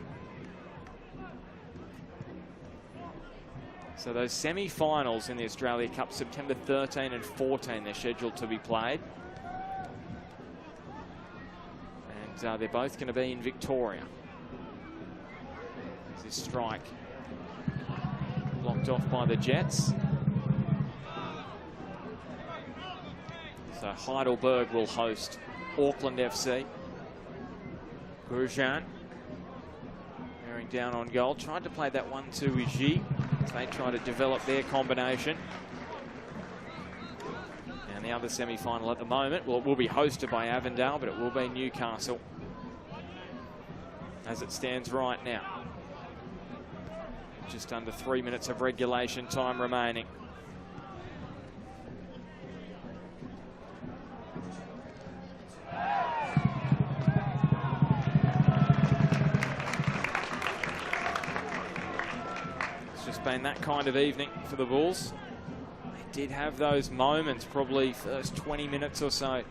So those semi-finals in the Australia Cup, September 13 and 14, they're scheduled to be played. And they're both going to be in Victoria. This strike blocked off by the Jets. So Heidelberg will host Auckland FC. Grosjean bearing down on goal. Tried to play that 1-2 with G. They try to develop their combination. And the other semi-final at the moment, well, it will be hosted by Avondale, but it will be Newcastle as it stands right now. Just under 3 minutes of regulation time remaining. Been that kind of evening for the Bulls. They did have those moments, probably first 20 minutes or so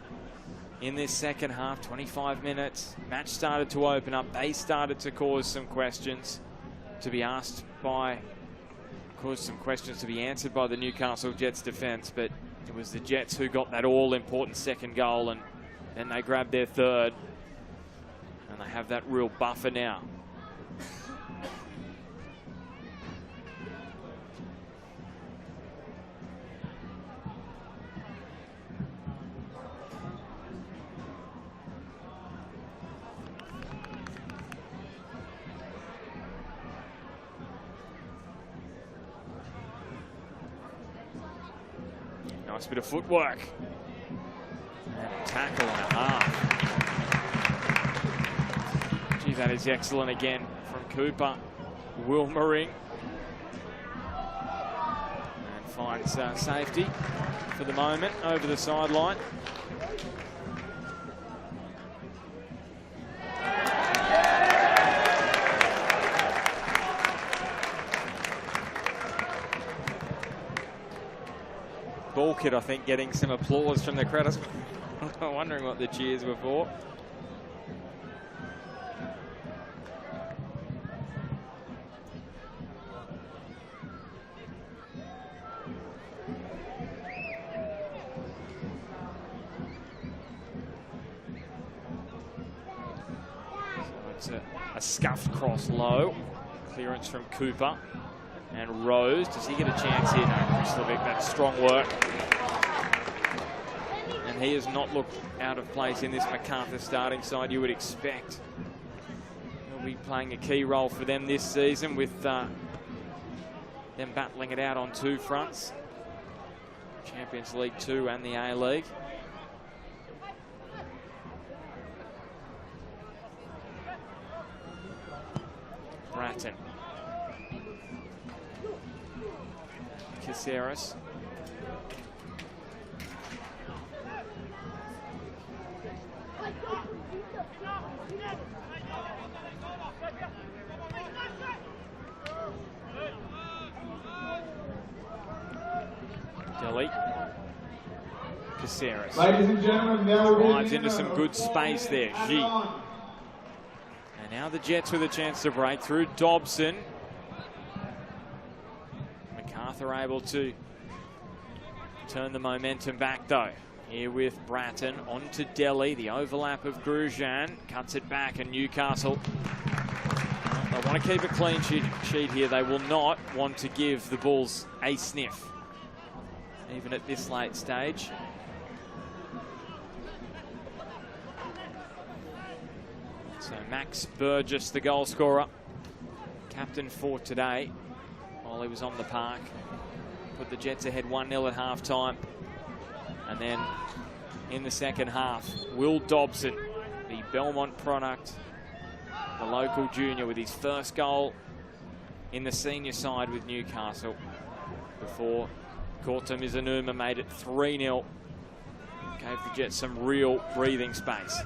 in this second half, 25 minutes. Match started to open up. They started to cause some questions to be asked by, cause some questions to be answered by the Newcastle Jets defense, but it was the Jets who got that all-important second goal, and then they grabbed their third, and they have that real buffer now. Nice bit of footwork. And a tackle and a half. Gee, that is excellent again from Cooper. Wilmering. And finds safety for the moment over the sideline. Ball kid, I think, getting some applause from the crowd. I'm wondering what the cheers were for. So it's a scuffed cross low. Clearance from Cooper. And Rose, does he get a chance here? No, Krislovic, that's strong work. And he has not looked out of place in this Macarthur starting side. You would expect he'll be playing a key role for them this season, with them battling it out on 2 fronts. Champions League 2 and the A-League. Bratton. Caceres. Delhi. Caceres Ladies and gentlemen, there will be drives into some good space there. G. And now the Jets with a chance to break through. Dobson. Macarthur able to turn the momentum back though. Here with Bratton on to Delhi. The overlap of Grosjean cuts it back, and Newcastle, they want to keep a clean sheet here. They will not want to give the Bulls a sniff, even at this late stage. So Max Burgess, the goal scorer, captain for today, while he was on the park. Put the Jets ahead 1-0 at half-time. And then in the second half, Will Dobson, the Belmont product, the local junior, with his first goal in the senior side with Newcastle, before Korta Mizunuma made it 3-0. Gave the Jets some real breathing space.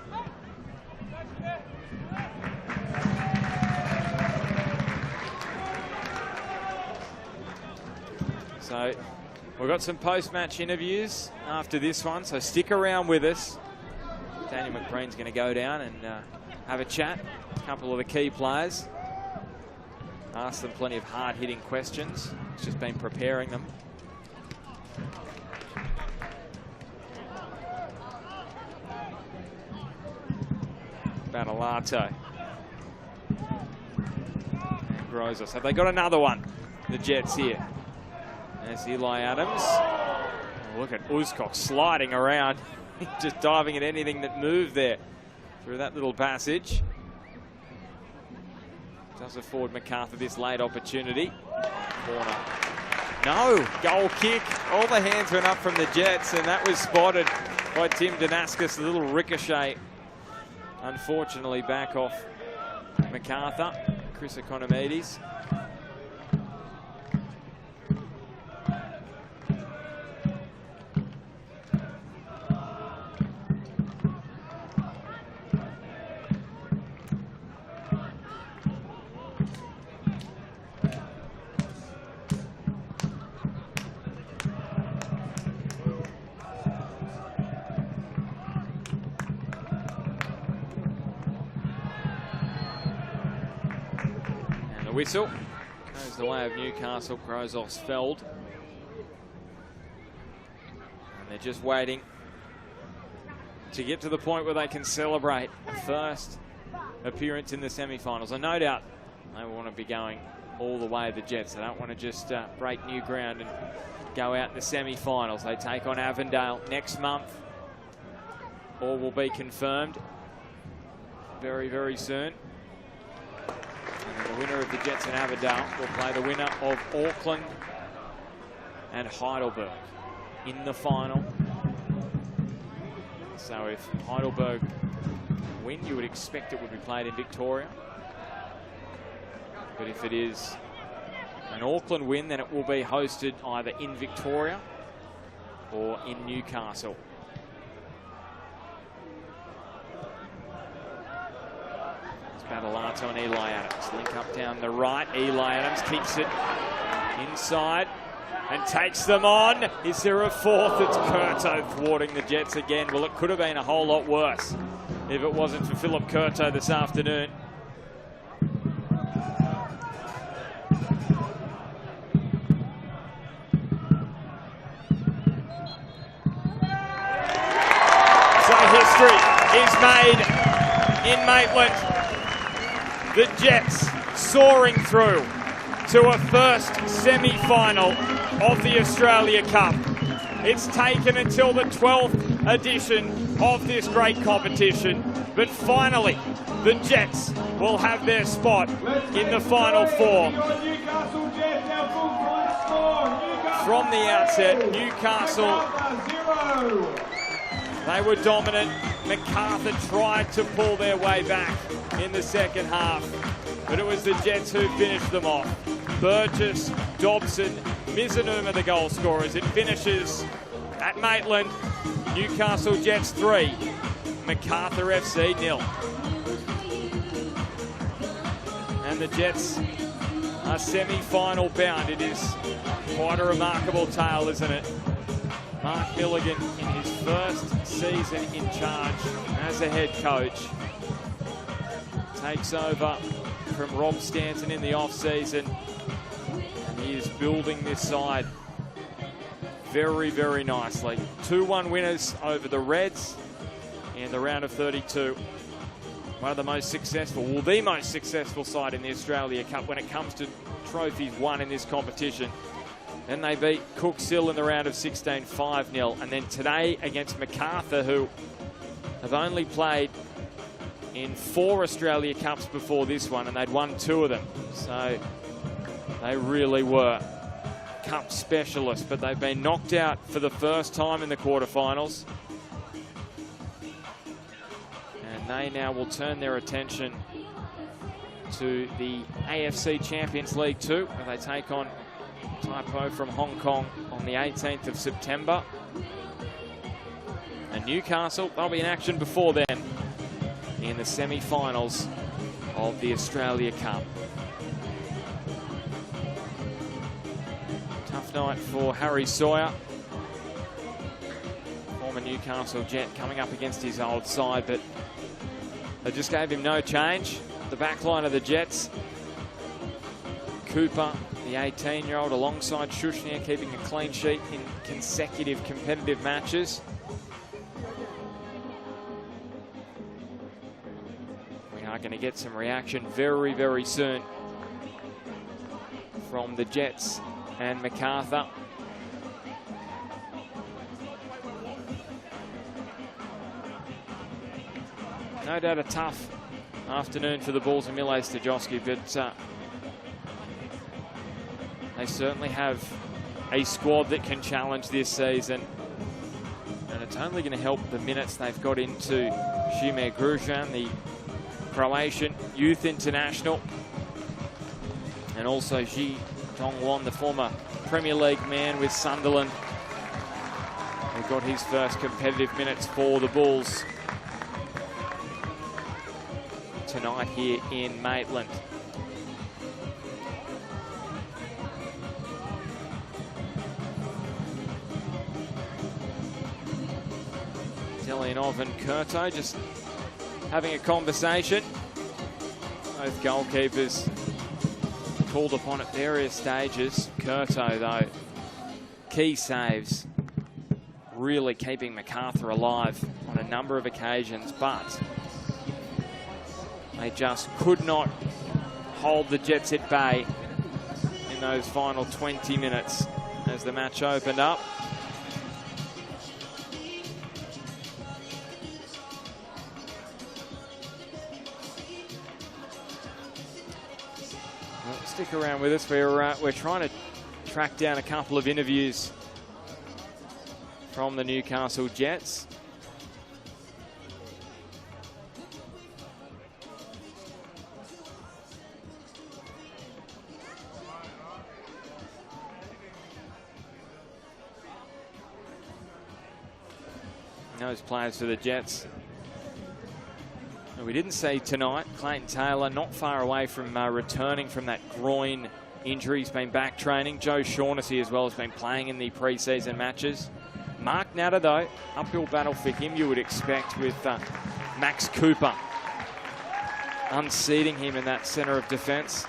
So we've got some post-match interviews after this one, so stick around with us. Daniel McBreen's going to go down and have a chat. A couple of the key players. Ask them plenty of hard-hitting questions. He's just been preparing them. Battalato. And Grosas. Have they got another one? The Jets here. There's Eli Adams. Oh, look at Uzcock sliding around, just diving at anything that moved there through that little passage. Does afford Macarthur this late opportunity. Corner. No, goal kick. All the hands went up from the Jets, and that was spotted by Tim Danaskis. A little ricochet, unfortunately, back off Macarthur. Chris Economides. Whistle goes the way of Newcastle. Grosos felled, and they're just waiting to get to the point where they can celebrate a first appearance in the semi-finals. And no doubt they want to be going all the way, the Jets. They don't want to just break new ground and go out in the semi-finals. They take on Avondale next month. All will be confirmed very, very soon. And the winner of the Jets and Avondale will play the winner of Auckland and Heidelberg in the final. So if Heidelberg win, you would expect it would be played in Victoria. But if it is an Auckland win, then it will be hosted either in Victoria or in Newcastle. Battalato and Eli Adams link up down the right. Eli Adams keeps it inside and takes them on. Is there a fourth? It's Curto thwarting the Jets again. Well, it could have been a whole lot worse if it wasn't for Philip Curto this afternoon. So history is made in Maitland. The Jets soaring through to a first semi-final of the Australia Cup. It's taken until the 12th edition of this great competition, but finally the Jets will have their spot in the Final Four. From the outset, Newcastle, they were dominant. Macarthur tried to pull their way back in the second half, but it was the Jets who finished them off. Burgess, Dobson, Mizunuma the goal scorers. It finishes at Maitland, Newcastle Jets 3, Macarthur FC 0. And the Jets are semi-final bound. It is quite a remarkable tale, isn't it? Mark Milligan, in his first season in charge as a head coach, takes over from Rob Stanton in the off-season, and he is building this side very, very nicely. 2-1 winners over the Reds in the round of 32. One of the most successful, well, the most successful side in the Australia Cup when it comes to trophies won in this competition. Then they beat Cooksill in the round of 16 5-0. And then today against Macarthur, who have only played in 4 Australia Cups before this one, and they'd won 2 of them. So they really were Cup specialists, but they've been knocked out for the first time in the quarterfinals. And they now will turn their attention to the AFC Champions League 2, where they take on Typo from Hong Kong on the 18th of September. And Newcastle, they'll be in action before then in the semi-finals of the Australia Cup. Tough night for Harry Sawyer, former Newcastle Jet, coming up against his old side, but they just gave him no change. The back line of the Jets, Cooper, the 18-year-old, alongside Shushnia, keeping a clean sheet in consecutive competitive matches. We are going to get some reaction very, very soon from the Jets and Macarthur. No doubt a tough afternoon for the Bulls and Mile Stajowski, but they certainly have a squad that can challenge this season. And it's only going to help the minutes they've got into Šime Gružan, the Croatian youth international, and also Ji Dongwon, the former Premier League man with Sunderland, who got his first competitive minutes for the Bulls tonight here in Maitland. Delianov and Kurto just having a conversation. Both goalkeepers called upon at various stages. Kurto, though, key saves, really keeping Macarthur alive on a number of occasions, but they just could not hold the Jets at bay in those final 20 minutes as the match opened up. Well, stick around with us. We're trying to track down a couple of interviews from the Newcastle Jets. Those players for the Jets. And we didn't see tonight, Clayton Taylor not far away from returning from that groin injury. He's been back training. Joe Shaughnessy as well has been playing in the pre-season matches. Mark Natter, though, uphill battle for him, you would expect, with Max Cooper unseating him in that centre of defence.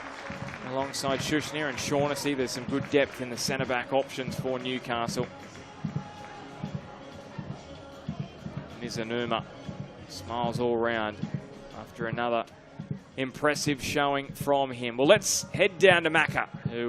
Alongside Shushnia and Shaughnessy, there's some good depth in the centre-back options for Newcastle. Mizunuma smiles all round after another impressive showing from him. Well, let's head down to Macca, who